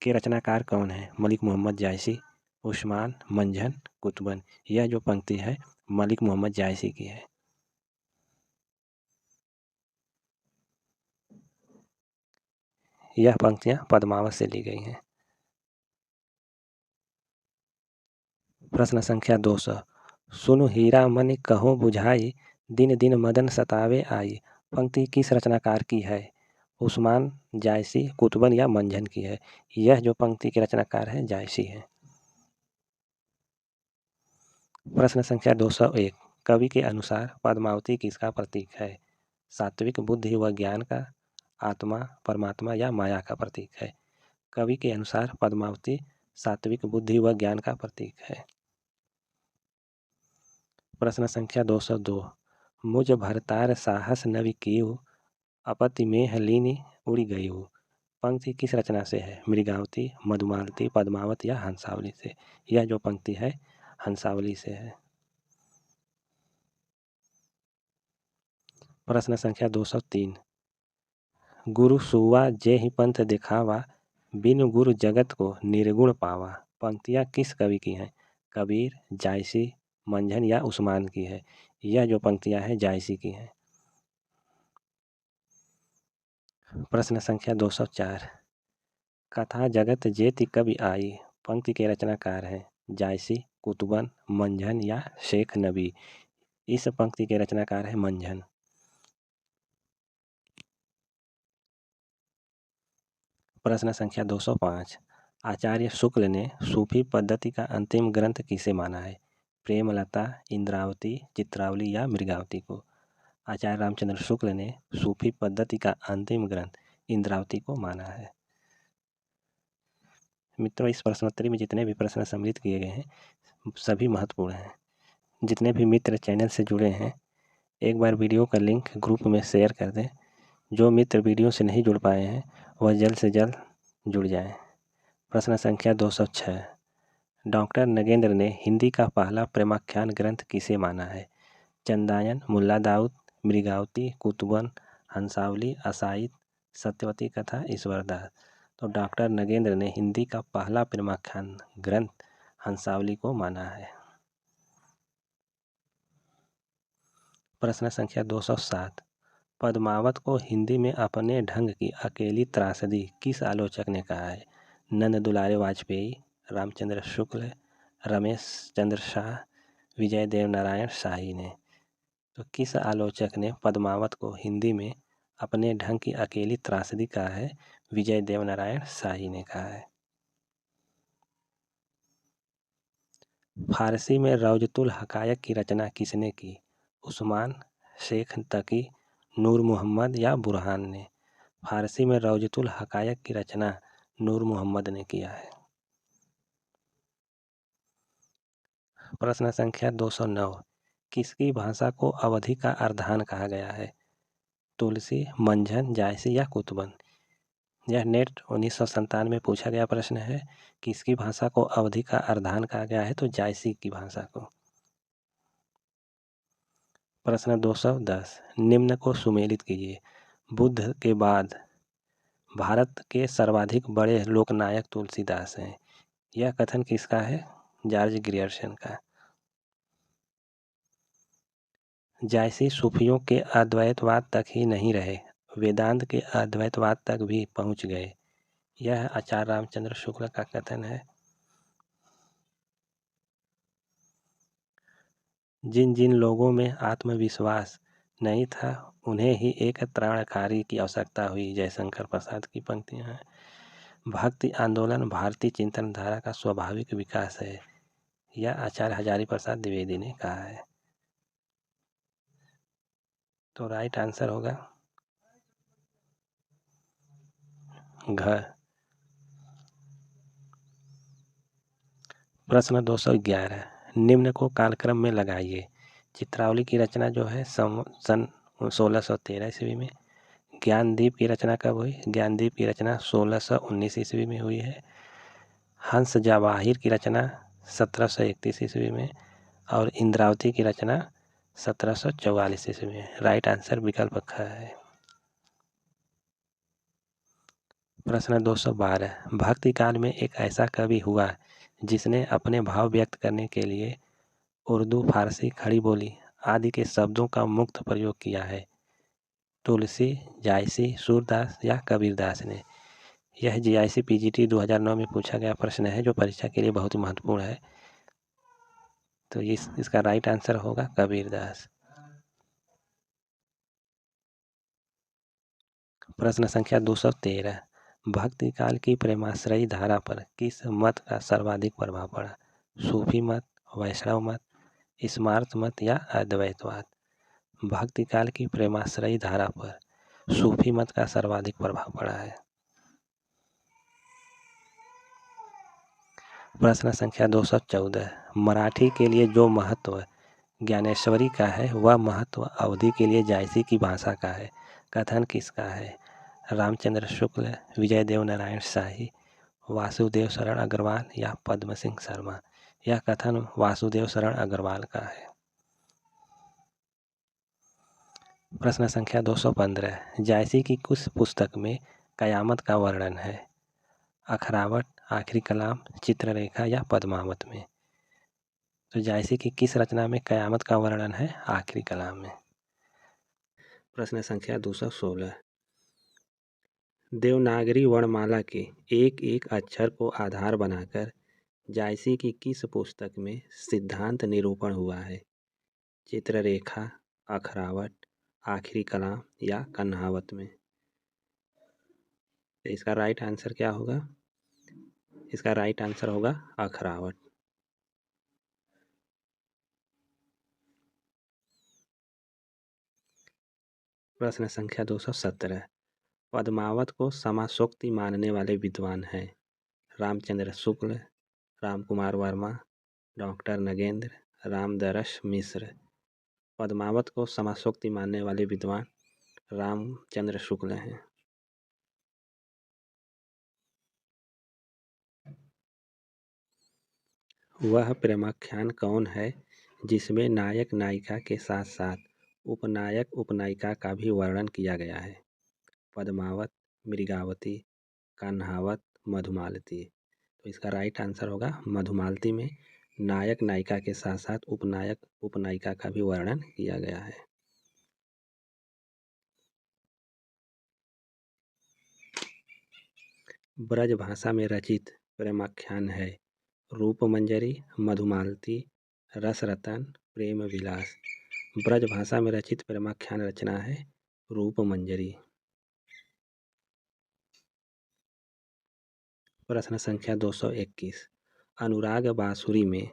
के रचनाकार कौन है? मलिक मोहम्मद जायसी, उस्मान, मंझन, कुतुबन? यह जो पंक्ति है मलिक मोहम्मद जायसी की है। यह पंक्तियां पद्मावत से ली गई हैं। प्रश्न संख्या 200, सुनु हीरा मनि कहो बुझाई दिन दिन मदन सतावे आई, पंक्ति किस रचनाकार की है? उस्मान, जायसी, कुतुबन या मंझन की है? यह जो पंक्ति के रचनाकार है जायसी है। प्रश्न संख्या 201, कवि के अनुसार पद्मावती किसका प्रतीक है? सात्विक बुद्धि व ज्ञान का, आत्मा, परमात्मा या माया का प्रतीक है? कवि के अनुसार पद्मावती सात्विक बुद्धि व ज्ञान का प्रतीक है। प्रश्न संख्या 202, मुझ भरतार साहस नवि कीहु अपति मेह लीनि उड़ी गईहु, पंक्ति किस रचना से है? मृगावती, मधुमालती, पद्मावत या हंसावली से? यह जो पंक्ति है हंसावली से है। प्रश्न संख्या 203, गुरु सुवा जे ही पंथ दिखावा बिनु गुरु जगत को निर्गुण पावा, पंक्तियां किस कवि की हैं? कबीर, जायसी, मंझन या उस्मान की है। यह जो पंक्तियां हैं जायसी की हैं। प्रश्न संख्या 204, कथा जगत जेति कवि आई। पंक्ति के रचनाकार हैं जायसी, कुतुबन, मंझन या शेख नबी। इस पंक्ति के रचनाकार है मंझन। प्रश्न संख्या 205, आचार्य शुक्ल ने सूफी पद्धति का अंतिम ग्रंथ किसे माना है। प्रेमलता, इंद्रावती, चित्रावली या मृगावती को। आचार्य रामचंद्र शुक्ल ने सूफी पद्धति का अंतिम ग्रंथ इंद्रावती को माना है। मित्रों, इस प्रश्नोत्तरी में जितने भी प्रश्न सम्मिलित किए गए हैं सभी महत्वपूर्ण हैं। जितने भी मित्र चैनल से जुड़े हैं एक बार वीडियो का लिंक ग्रुप में शेयर कर दें। जो मित्र वीडियो से नहीं जुड़ पाए हैं वह जल्द से जल्द जुड़ जाएं। प्रश्न संख्या 206, डॉक्टर नगेंद्र ने हिंदी का पहला प्रेमाख्यान ग्रंथ किसे माना है। चंदायन, मुल्ला दाऊद, मृगावती, कुतुबन, हंसावली, असाइद, सत्यवती कथा, ईश्वरदास। तो डॉक्टर नगेंद्र ने हिंदी का पहला प्रेमाख्यान ग्रंथ हंसावली को माना है। प्रश्न संख्या 207, पद्मावत को हिंदी में अपने ढंग की अकेली त्रासदी किस आलोचक ने कहा है। नंद दुलारे वाजपेयी, रामचंद्र शुक्ल, रमेश चंद्र शाह, विजय देव नारायण शाही ने। तो किस आलोचक ने पद्मावत को हिंदी में अपने ढंग की अकेली त्रासदी कहा है। विजय देव नारायण शाही ने कहा है। फारसी में रौजतुल हकायक की रचना किसने की। उस्मान, शेख तकी, नूर मोहम्मद या बुरहान ने। फारसी में रौजतुल हकायक की रचना नूर मोहम्मद ने किया है। प्रश्न संख्या 209, किसकी भाषा को अवधी का अर्धान कहा गया है। तुलसी, मंझन, जायसी या कुतुबन। यह नेट 1997 में पूछा गया प्रश्न है। किसकी भाषा को अवधी का अर्धान कहा गया है तो जायसी की भाषा को। प्रश्न 210, निम्न को सुमेलित कीजिए। बुद्ध के बाद भारत के सर्वाधिक बड़े लोकनायक तुलसीदास हैं। यह कथन किसका है। जॉर्ज ग्रियर्सन का। जायसी सूफियों के अद्वैतवाद तक ही नहीं रहे, वेदांत के अद्वैतवाद तक भी पहुंच गए। यह आचार्य रामचंद्र शुक्ल का कथन है। जिन जिन लोगों में आत्मविश्वास नहीं था उन्हें ही एक त्राणकारी की आवश्यकता हुई। जयशंकर प्रसाद की पंक्तियां हैं। भक्ति आंदोलन भारतीय चिंतन धारा का स्वाभाविक विकास है। यह आचार्य हजारी प्रसाद द्विवेदी ने कहा है। तो राइट आंसर होगा घ। प्रश्न 211, निम्न को कालक्रम में लगाइए। चित्रावली की रचना जो है सन 1613 ईस्वी में। ज्ञानदीप की रचना कब हुई। ज्ञानदीप की रचना 1619 ईस्वी में हुई है। हंस जवाहिर की रचना 1731 ईस्वी में और इंद्रावती की रचना 1744 ईस्वी में। राइट आंसर विकल्प ख है। प्रश्न 212, भक्ति काल में एक ऐसा कवि हुआ जिसने अपने भाव व्यक्त करने के लिए उर्दू, फारसी, खड़ी बोली आदि के शब्दों का मुक्त प्रयोग किया है। तुलसी, जायसी, सूरदास या कबीरदास ने। यह जीआईसी पीजीटी 2009 में पूछा गया प्रश्न है जो परीक्षा के लिए बहुत ही महत्वपूर्ण है। तो इसका राइट आंसर होगा कबीरदास। प्रश्न संख्या 213, भक्ति काल की प्रेमाश्रयी धारा पर किस मत का सर्वाधिक प्रभाव पड़ा। सूफी मत, वैष्णव मत, स्मार्त मत या अद्वैतवाद। भक्ति काल की प्रेमाश्रयी धारा पर सूफी मत का सर्वाधिक प्रभाव पड़ा है। प्रश्न संख्या 214, मराठी के लिए जो महत्व ज्ञानेश्वरी का है वह महत्व अवधी के लिए जायसी की भाषा का है। कथन किसका है। रामचंद्र शुक्ल, विजय देव नारायण शाही, वासुदेव शरण अग्रवाल या पद्म सिंह शर्मा। यह कथन वासुदेव शरण अग्रवाल का है। प्रश्न संख्या 215, जायसी की किस पुस्तक में कयामत का वर्णन है। अखरावट, आखिरी कलाम, चित्ररेखा या पद्मावत में। तो जायसी की किस रचना में कयामत का वर्णन है? आखिरी कलाम में। प्रश्न संख्या 216। देवनागरी वर्णमाला के एक एक अक्षर को आधार बनाकर जायसी की किस पुस्तक में सिद्धांत निरूपण हुआ है? चित्ररेखा, अखरावट, आखिरी कलाम या कन्हावत में? तो इसका राइट आंसर क्या होगा? इसका राइट आंसर होगा अखरावट। प्रश्न संख्या 217। पद्मावत को समासोक्ति मानने वाले विद्वान हैं? रामचंद्र शुक्ल, रामकुमार वर्मा, डॉक्टर नगेंद्र, रामदरस मिश्र। पद्मावत को समासोक्ति मानने वाले विद्वान रामचंद्र शुक्ल हैं। वह प्रेमाख्यान कौन है जिसमें नायक नायिका के साथ साथ उपनायक उपनायिका का भी वर्णन किया गया है? पद्मावत, मृगावती, कान्हावत, मधुमालती। तो इसका राइट आंसर होगा मधुमालती में नायक नायिका के साथ साथ उपनायक उपनायिका का भी वर्णन किया गया है। ब्रज भाषा में रचित प्रेमाख्यान है? रूपमंजरी, मधुमालती, रसरतन, प्रेम विलास। ब्रज भाषा में रचित प्रेमाख्यान रचना है रूपमंजरी। प्रश्न संख्या 221। अनुराग बांसुरी में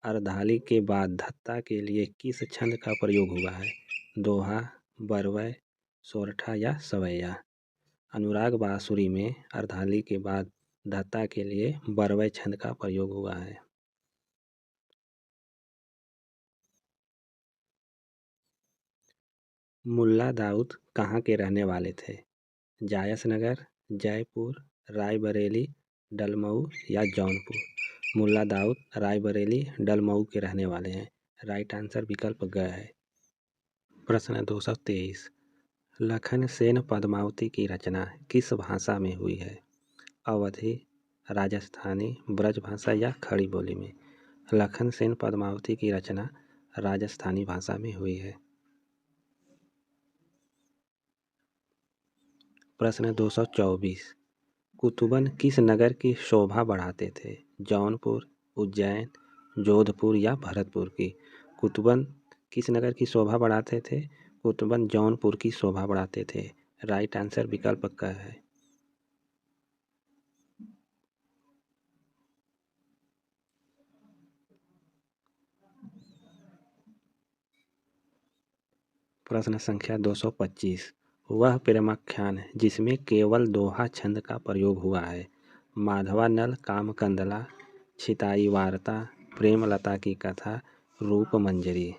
अर्धाली के बाद धत्ता के लिए किस छंद का प्रयोग हुआ है? दोहा, बरवै, सोरठा या सवैया? अनुराग बांसुरी में अर्धाली के बाद धत्ता के लिए बरवै छंद का प्रयोग हुआ है। मुल्ला दाऊद कहाँ के रहने वाले थे? जायस नगर, जयपुर, रायबरेली, डलमऊ या जौनपुर? मुल्ला दाऊद रायबरेली डलमऊ के रहने वाले हैं। राइट आंसर विकल्प ग है। प्रश्न 223। लखन सेन पद्मावती की रचना किस भाषा में हुई है? अवधी, राजस्थानी, ब्रजभाषा या खड़ी बोली में? लखन सेन पद्मावती की रचना राजस्थानी भाषा में हुई है। प्रश्न 224। कुतुबन किस नगर की शोभा बढ़ाते थे? जौनपुर, उज्जैन, जोधपुर या भरतपुर की? कुतुबन किस नगर की शोभा बढ़ाते थे? कुतुबन जौनपुर की शोभा बढ़ाते थे। राइट आंसर विकल्प क है। प्रश्न संख्या 225। वह प्रेमाख्यान जिसमें केवल दोहा छंद का प्रयोग हुआ है? माधवानल कामकंदला, छिताई वार्ता, प्रेमलता की कथा, रूपमंजरी।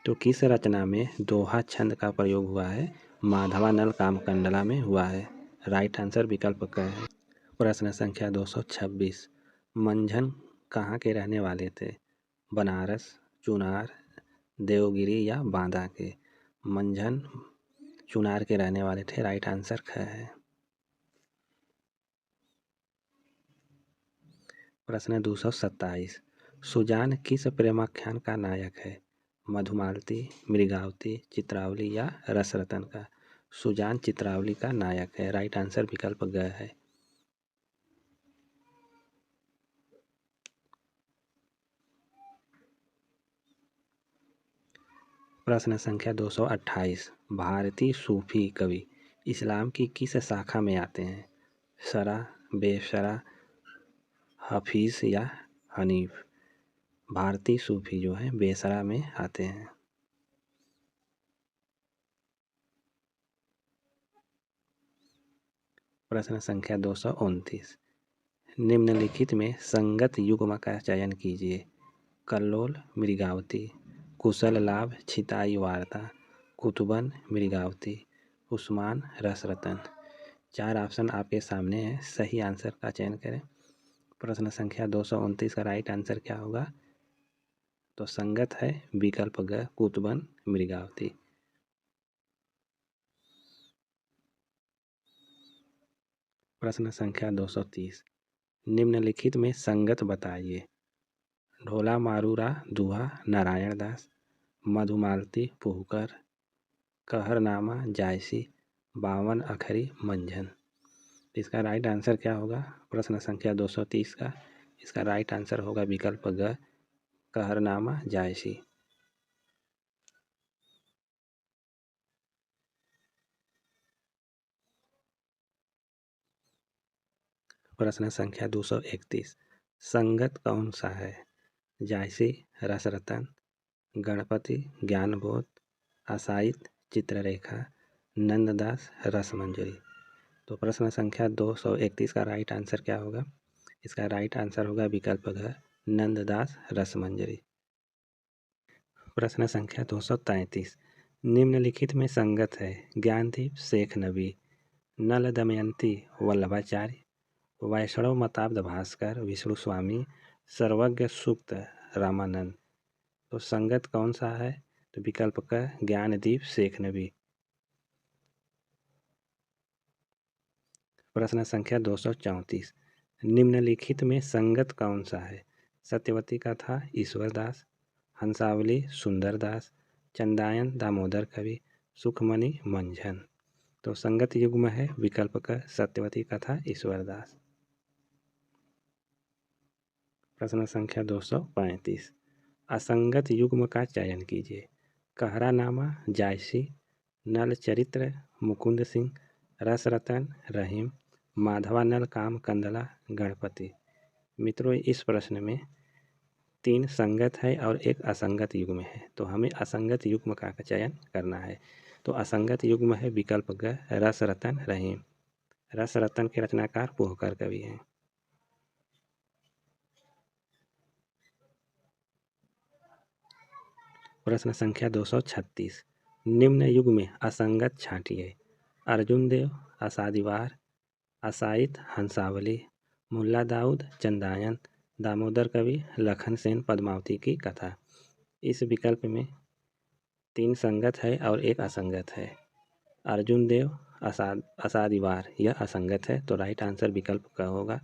तो किस रचना में दोहा छंद का प्रयोग हुआ है? माधवानल कामकंडला में हुआ है। राइट आंसर विकल्प क है। प्रश्न संख्या 226। मंझन कहाँ के रहने वाले थे? बनारस, चुनार, देवगिरी या बांदा के? मंझन चुनार के रहने वाले थे। राइट आंसर ख है। प्रश्न 227। सुजान किस प्रेमाख्यान का नायक है? मधुमालती, मृगावती, चित्रावली या रसरतन का? सुजान चित्रावली का नायक है। राइट आंसर विकल्प ग है। प्रश्न संख्या 228। भारतीय सूफी कवि इस्लाम की किस शाखा में आते हैं? शरा, बेशरा, हफीज या हनीफ? भारतीय सूफी जो है बेसरा में आते हैं। प्रश्न संख्या 229। निम्नलिखित में संगत युग्म का चयन कीजिए। कल्लोल, मृगावती, कुशल लाभ, छिताई वार्ता, कुतुबन, मृगावती, उस्मान, रसरतन। 4 ऑप्शन आपके सामने हैं। सही आंसर का चयन करें। प्रश्न संख्या 229 का राइट आंसर क्या होगा? तो संगत है विकल्प ग, कुतुबन, मृगावती। प्रश्न संख्या 230। निम्नलिखित में संगत बताइए। ढोला मारूरा दुहा नारायण दास, मधुमालती पुहकर, कहरनामा जायसी, 52 अखरी मंझन। इसका राइट आंसर क्या होगा? प्रश्न संख्या 230 का इसका राइट आंसर होगा विकल्प ग, कहरनामा जायसी। प्रश्न संख्या 231, संगत कौन सा है? जायसी, रसरतन, गणपति, ज्ञानबोध, आशायित, चित्ररेखा, नंददास, रसमंजरी। तो प्रश्न संख्या 231 का राइट आंसर क्या होगा? इसका राइट आंसर होगा विकल्प घ, नंददास रसमंजरी। प्रश्न संख्या 233, निम्नलिखित में संगत है ज्ञानदीप शेख नबी, नल दमयंती वल्लभाचार्य, वैष्णव मताब्द भास्कर विष्णु स्वामी, सर्वज्ञ सूक्त रामानंद। तो संगत कौन सा है? तो विकल्प का ज्ञानदीप शेख नबी। प्रश्न संख्या 234, निम्नलिखित में संगत कौन सा है? सत्यवती कथा ईश्वरदास, हंसावली सुंदरदास, चंदायन दामोदर कवि, सुखमणि मंझन। तो संगत युग्म है विकल्प का सत्यवती कथा ईश्वरदास। प्रश्न संख्या 235, असंगत युग्म का चयन कीजिए। कहरानामा जायसी, नल चरित्र मुकुंद सिंह, रसरतन रहीम, माधवानल काम कंदला गणपति। मित्रों, इस प्रश्न में 3 संगत है और एक असंगत युग्म है, तो हमें असंगत युग्म का चयन करना है। तो असंगत युग्म है विकल्प ग, रसरतन रहीम। रसरतन के रचनाकार पुहकर कवि हैं। प्रश्न संख्या 236, निम्न युग में असंगत छांटिए। अर्जुन देव, आसादीवार, आशायित हंसावली, मुल्ला दाऊद चंदायन, दामोदर कवि, लखन सेन पद्मावती की कथा। इस विकल्प में 3 संगत है और एक असंगत है। अर्जुन देव, आसादीवार यह असंगत है, तो राइट आंसर विकल्प का होगा।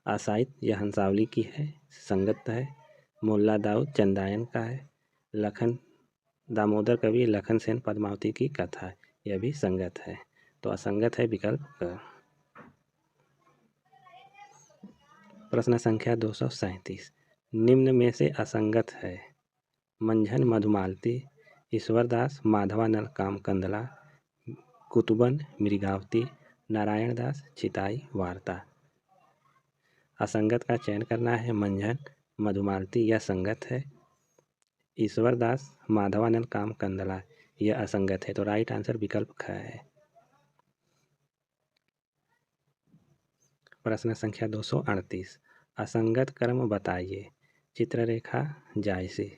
आशायित यह हंसावली की है, संगत है। मुल्ला दाऊद चंदायन का है। लखन दामोदर कवि लखन सेन पद्मावती की कथा, यह भी संगत है, तो असंगत है विकल्प का। प्रश्न संख्या 237, निम्न में से असंगत है। मंझन मधुमालती, ईश्वरदास माधवानल काम कंदला, कुतुबन मृगावती, नारायण दास चिताई वार्ता। असंगत का चयन करना है। मंझन मधुमालती यह संगत है। ईश्वरदास माधवानल काम कंदला यह असंगत है, तो राइट आंसर विकल्प ख है। प्रश्न संख्या 238, असंगत कर्म बताइए। चित्ररेखा जायसी,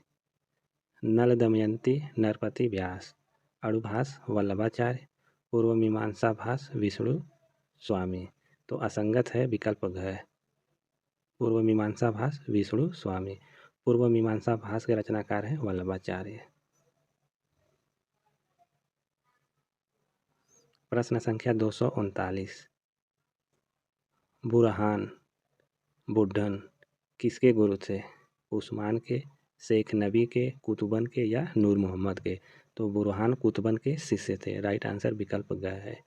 नल दमयंती नरपति व्यास, अड़ुभाष वल्लभाचार्य, पूर्व मीमांसा भास विष्णु स्वामी। तो असंगत है विकल्प घ, पूर्व मीमांसा भास विष्णु स्वामी। पूर्व मीमांसा भास के रचनाकार हैं वल्लभाचार्य। प्रश्न संख्या 239, बुरहान बुड्ढन किसके गुरु थे? उस्मान के, शेख नबी के, कुतुबन के या नूर मोहम्मद के? तो बुरहान कुतुबन के शिष्य थे। राइट आंसर विकल्प ग है।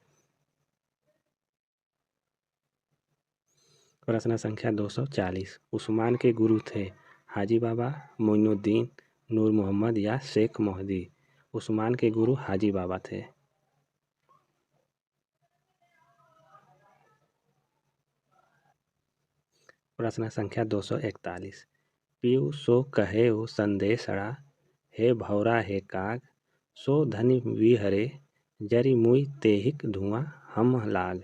प्रश्न संख्या 240, उस्मान के गुरु थे हाजी बाबा, मोइनुद्दीन, नूर मोहम्मद या शेख मोहदी? उस्मान के गुरु हाजी बाबा थे। प्रश्न संख्या 241, पीऊ सो कहेऊ संदेशड़ा, हे भौरा हे काग, सो धनि विहरे, जरि मुई तेहिक धुआं हम लाग।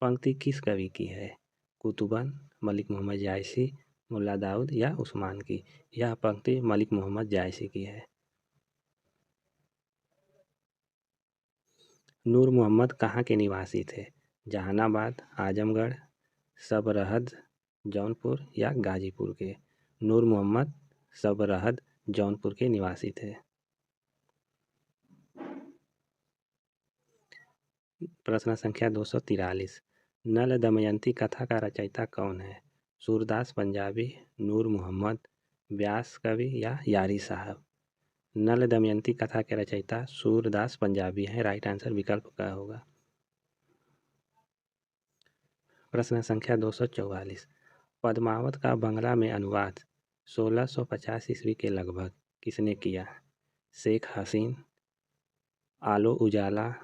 पंक्ति किस कवि की है? कुतुबन, मलिक मोहम्मद जायसी, मुल्ला दाऊद या उस्मान की? यह पंक्ति मलिक मोहम्मद जायसी की है। नूर मोहम्मद कहाँ के निवासी थे? जहानाबाद, आजमगढ़, सबरहद, जौनपुर या गाजीपुर के? नूर मोहम्मद सबरहद जौनपुर के निवासी थे। प्रश्न संख्या 243, नल दमयंती कथा का रचयिता कौन है? सूरदास पंजाबी, नूर मोहम्मद, व्यास कवि या यारी साहब। नल दमयंती कथा के रचयिता सूरदास पंजाबी हैं। राइट आंसर विकल्प का होगा। प्रश्न संख्या 244। पद्मावत का बंगला में अनुवाद 1650 ईस्वी के लगभग किसने किया? शेख हसीन, आलो उजाला,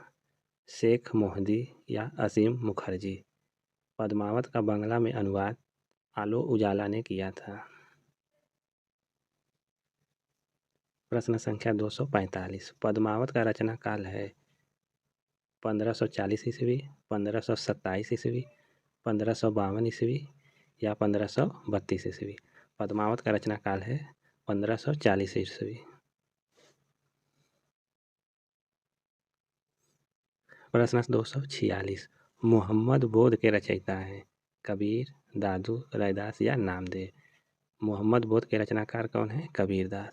शेख मोहदी या असीम मुखर्जी। पद्मावत का बंगला में अनुवाद आलो उजाला ने किया था। प्रश्न संख्या 245। पद्मावत का रचना काल है 1540 ईस्वी, 1527 ईस्वी, 1552 ईस्वी या 1532 ईस्वी। पद्मावत का रचना काल है 1540 ईस्वी। प्रश्न 246। मोहम्मद बोध के रचयिता हैं कबीर, दादू, रैदास या नामदेव। मोहम्मद बोध के रचनाकार कौन है? कबीरदास।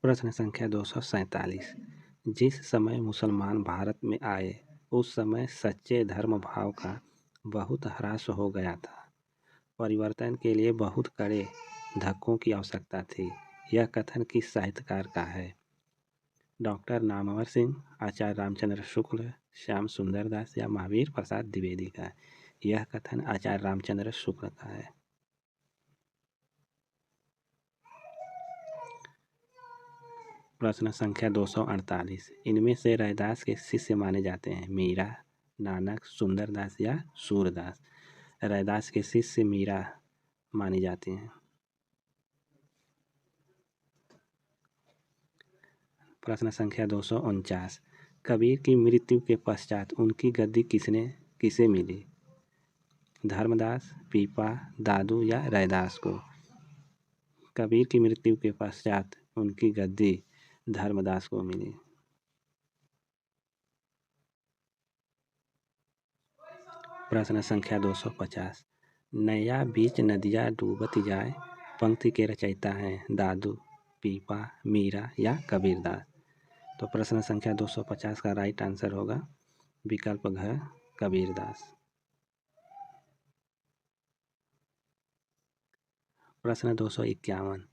प्रश्न संख्या 247। जिस समय मुसलमान भारत में आए उस समय सच्चे धर्म भाव का बहुत ह्रास हो गया था। परिवर्तन के लिए बहुत कड़े धक्कों की आवश्यकता थी। यह कथन किस साहित्यकार का है? डॉक्टर नामवर सिंह, आचार्य रामचंद्र शुक्ल, श्याम सुंदर दास या महावीर प्रसाद द्विवेदी का है? यह कथन आचार्य रामचंद्र शुक्ल का है। प्रश्न संख्या 248। इनमें से रैदास के शिष्य माने जाते हैं मीरा, नानक, सुंदरदास या सूरदास। रैदास के शिष्य मीरा मानी जाती हैं। प्रश्न संख्या 249। कबीर की मृत्यु के पश्चात उनकी गद्दी किसे मिली? धर्मदास, पीपा, दादू या रैदास को। कबीर की मृत्यु के पश्चात उनकी गद्दी धर्मदास को मिली। प्रश्न संख्या 250। नैया बीच नदिया डूबत जाए पंक्ति के रचयिता हैं दादू, पीपा, मीरा या कबीरदास। तो प्रश्न संख्या 250 का राइट आंसर होगा विकल्प घ, कबीरदास। प्रश्न 251।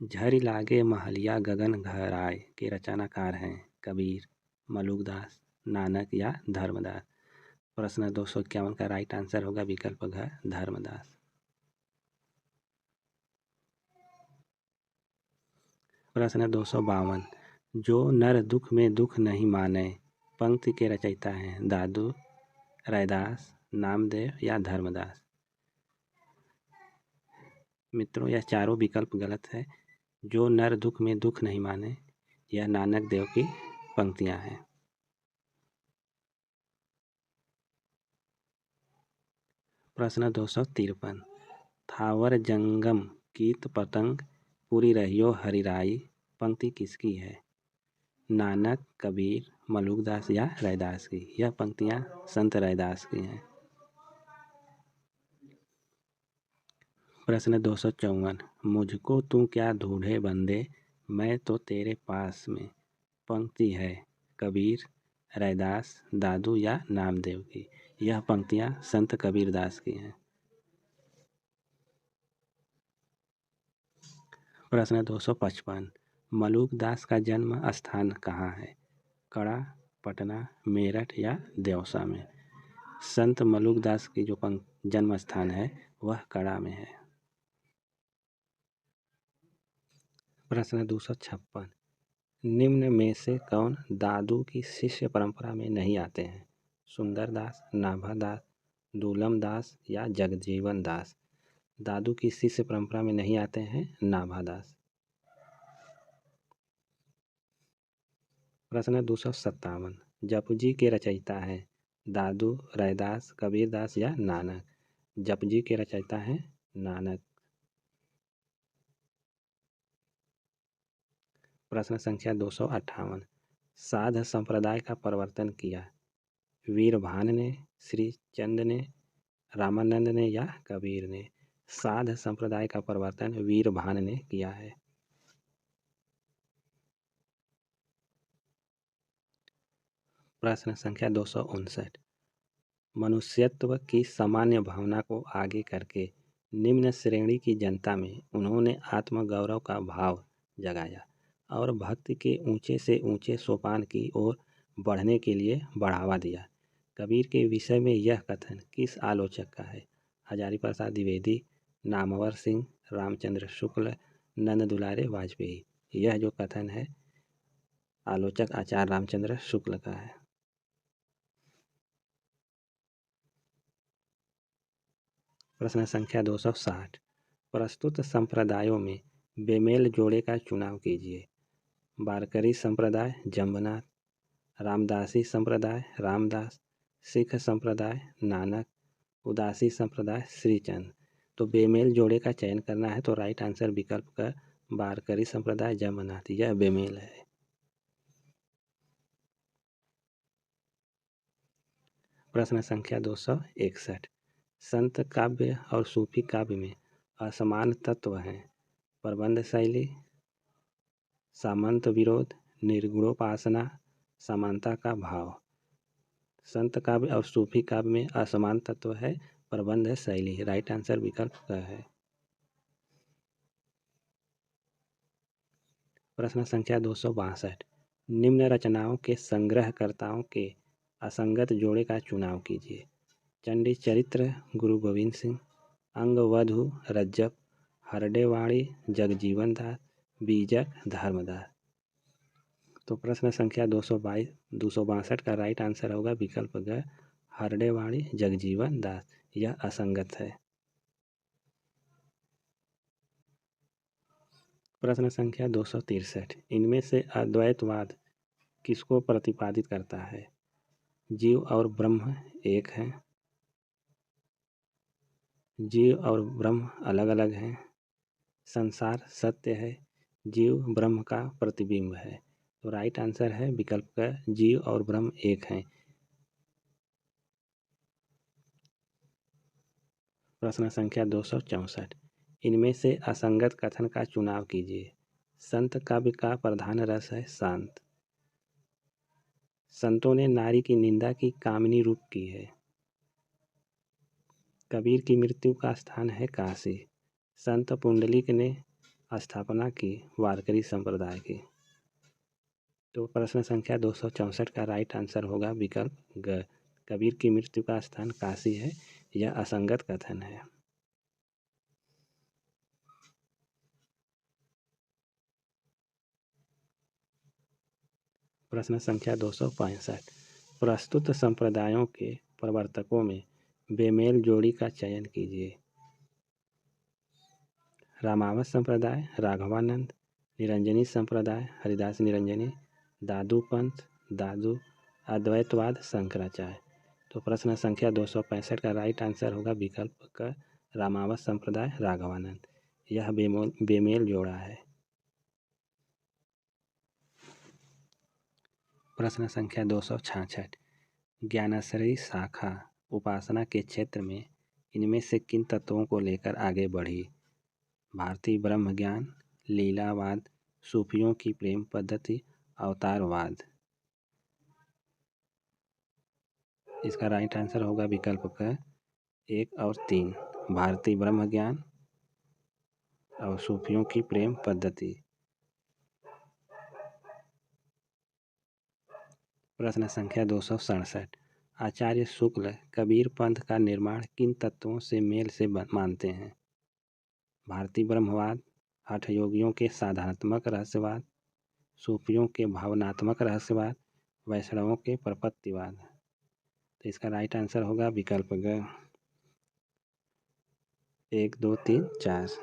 झरि लागे महलिया गगन गहराए के रचनाकार हैं कबीर, मलुकदास, नानक या धर्मदास। प्रश्न 251 का राइट आंसर होगा विकल्प घ, धर्मदास। प्रश्न 252। जो नर दुख में दुख नहीं माने पंक्ति के रचयिता हैं दादू, रैदास, नामदेव या धर्मदास। मित्रों यह चारों विकल्प गलत है। जो नर दुख में दुख नहीं माने यह नानक देव की पंक्तियां हैं। प्रश्न 253। थावर जंगम कीत पतंग पूरी रहियो हरिराई पंक्ति किसकी है? नानक, कबीर, मलुकदास या रैदास की। यह पंक्तियां संत रैदास की हैं। प्रश्न 254। मुझको तू क्या ढूंढे बंदे मैं तो तेरे पास में पंक्ति है कबीर, रैदास, दादू या नामदेव की। यह पंक्तियां संत कबीरदास की हैं। प्रश्न 255। मलुकदास का जन्म स्थान कहाँ है? कड़ा, पटना, मेरठ या देवसा में। संत मलुकदास की जो जन्म स्थान है वह कड़ा में है। प्रश्न 256। निम्न में से कौन दादू की शिष्य परंपरा में नहीं आते हैं? सुंदरदास, नाभादास, दूलम दास या जगजीवन दास। दादू की शिष्य परंपरा में नहीं आते हैं नाभादास। प्रश्न 257। जपजी के रचयिता हैं दादू, रैदास, कबीरदास या नानक। जपजी के रचयिता हैं नानक। प्रश्न संख्या 258। साध संप्रदाय का प्रवर्तन किया वीरभान ने, श्री चंद ने, रामानंद ने या कबीर ने। साध संप्रदाय का प्रवर्तन वीरभान ने किया है। प्रश्न संख्या 259। मनुष्यत्व की सामान्य भावना को आगे करके निम्न श्रेणी की जनता में उन्होंने आत्मगौरव का भाव जगाया और भक्ति के ऊंचे से ऊंचे सोपान की ओर बढ़ने के लिए बढ़ावा दिया। कबीर के विषय में यह कथन किस आलोचक का है? हजारी प्रसाद द्विवेदी, नामवर सिंह, रामचंद्र शुक्ल, नंद दुलारे वाजपेयी। यह जो कथन है आलोचक आचार्य रामचंद्र शुक्ल का है। प्रश्न संख्या 260। प्रस्तुत संप्रदायों में बेमेल जोड़े का चुनाव कीजिए। वारकरी संप्रदाय जम्बनाथ, रामदासी संप्रदाय रामदास, सिख संप्रदाय नानक, उदासी संप्रदाय श्रीचंद। तो बेमेल जोड़े का चयन करना है तो राइट आंसर विकल्प का वारकरी संप्रदाय जम्बनाथ, यह बेमेल है। प्रश्न संख्या 261। संत काव्य और सूफी काव्य में असमान तत्व हैं। प्रबंध शैली, सामंत विरोध, निर्गुणोपासना, समानता का भाव। संत काव्य और सूफी काव्य में असमान तत्व है प्रबंध शैली, राइट आंसर विकल्प का है। प्रश्न संख्या 262। निम्न रचनाओं के संग्रहकर्ताओं के असंगत जोड़े का चुनाव कीजिए। चंडी चरित्र गुरु गोविंद सिंह, अंगवधु रज्जब, हरडेवाणी जगजीवन दास, बीजक धर्मदास। तो प्रश्न संख्या 262 का राइट आंसर होगा विकल्प ग हरडेवाणी जगजीवन दास, यह असंगत है। प्रश्न संख्या 263। इनमें से अद्वैतवाद किसको प्रतिपादित करता है? जीव और ब्रह्म एक हैं, जीव और ब्रह्म अलग अलग हैं, संसार सत्य है, जीव ब्रह्म का प्रतिबिंब है। तो राइट आंसर है विकल्प का जीव और ब्रह्म एक हैं। प्रश्न संख्या 264। इनमें से असंगत कथन का चुनाव कीजिए। संत काव्य का प्रधान रस है शांत, संतों ने नारी की निंदा की कामिनी रूप की है, कबीर की मृत्यु का स्थान है काशी, संत पुंडलिक ने स्थापना की वारकरी संप्रदाय की। तो प्रश्न संख्या 264 का राइट आंसर होगा विकल्प ग कबीर की मृत्यु का स्थान काशी है, यह असंगत कथन है। प्रश्न संख्या 265। प्रस्तुत संप्रदायों के प्रवर्तकों में बेमेल जोड़ी का चयन कीजिए। रामावत संप्रदाय राघवानंद, निरंजनी संप्रदाय हरिदास निरंजनी, दादू पंथ दादू, अद्वैतवाद शंकराचार्य। तो प्रश्न संख्या 265 का राइट आंसर होगा विकल्प का रामावत संप्रदाय राघवानंद, यह बेमेल जोड़ा है। प्रश्न संख्या 266। ज्ञानाश्रयी शाखा उपासना के क्षेत्र में इनमें से किन तत्वों को लेकर आगे बढ़ी? भारतीय ब्रह्म ज्ञान, लीलावाद, सूफियों की प्रेम पद्धति, अवतारवाद। इसका राइट आंसर होगा विकल्प का 1 और 3, भारतीय ब्रह्म ज्ञान और सूफियों की प्रेम पद्धति। प्रश्न संख्या 267। आचार्य शुक्ल कबीर पंथ का निर्माण किन तत्वों से मेल से मानते हैं? भारतीय ब्रह्मवाद, हठ योगियों के साधनात्मक रहस्यवाद, सूफियों के भावनात्मक रहस्यवाद, वैष्णवों के प्रपत्तिवाद। तो इसका राइट आंसर होगा विकल्प ग 1 2 3 4।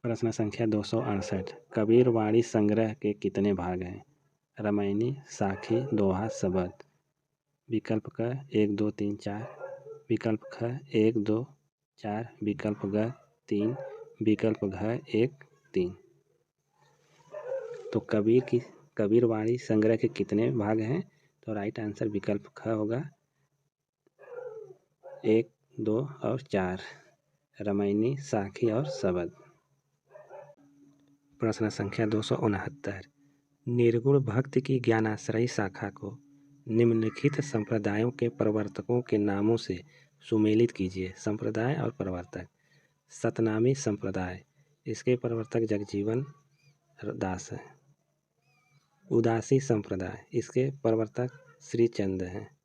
प्रश्न संख्या 268। कबीर वाणी संग्रह के कितने भाग हैं? रामायणी, साखी, दोहा, शबद। विकल्प क 1 2 3 4, विकल्प ख 1 2 4, विकल्प ग 3, विकल्प घ 1 3। तो कबीर वाणी संग्रह के कितने भाग हैं? तो राइट आंसर विकल्प ख होगा 1 2 और 4, रामायणी, साखी और शबद। प्रश्न संख्या 269। निर्गुण भक्ति की ज्ञानाश्रयी शाखा को निम्नलिखित संप्रदायों के प्रवर्तकों के नामों से सुमेलित कीजिए। संप्रदाय और प्रवर्तक। सतनामी संप्रदाय, इसके प्रवर्तक जगजीवन दास हैं। उदासी संप्रदाय, इसके प्रवर्तक श्रीचंद हैं।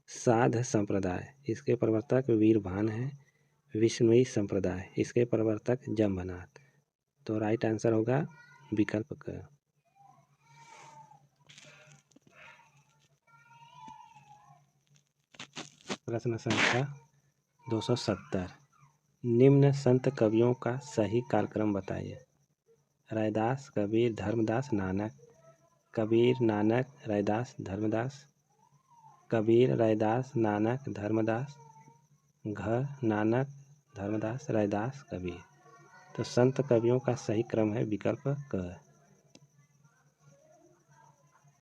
साध संप्रदाय, इसके प्रवर्तक वीरभान हैं। विष्णुई संप्रदाय, इसके प्रवर्तक जम्भनाथ। तो राइट आंसर होगा विकल्प क। प्रश्न संख्या 270। निम्न संत कवियों का सही कालक्रम बताइए। रैदास, कबीर, धर्मदास, नानक। कबीर, नानक, रैदास, धर्मदास। कबीर, रैदास, नानक, धर्मदास। घ, नानक, धर्मदास, रैदास, कबीर। तो संत कवियों का सही क्रम है विकल्प क।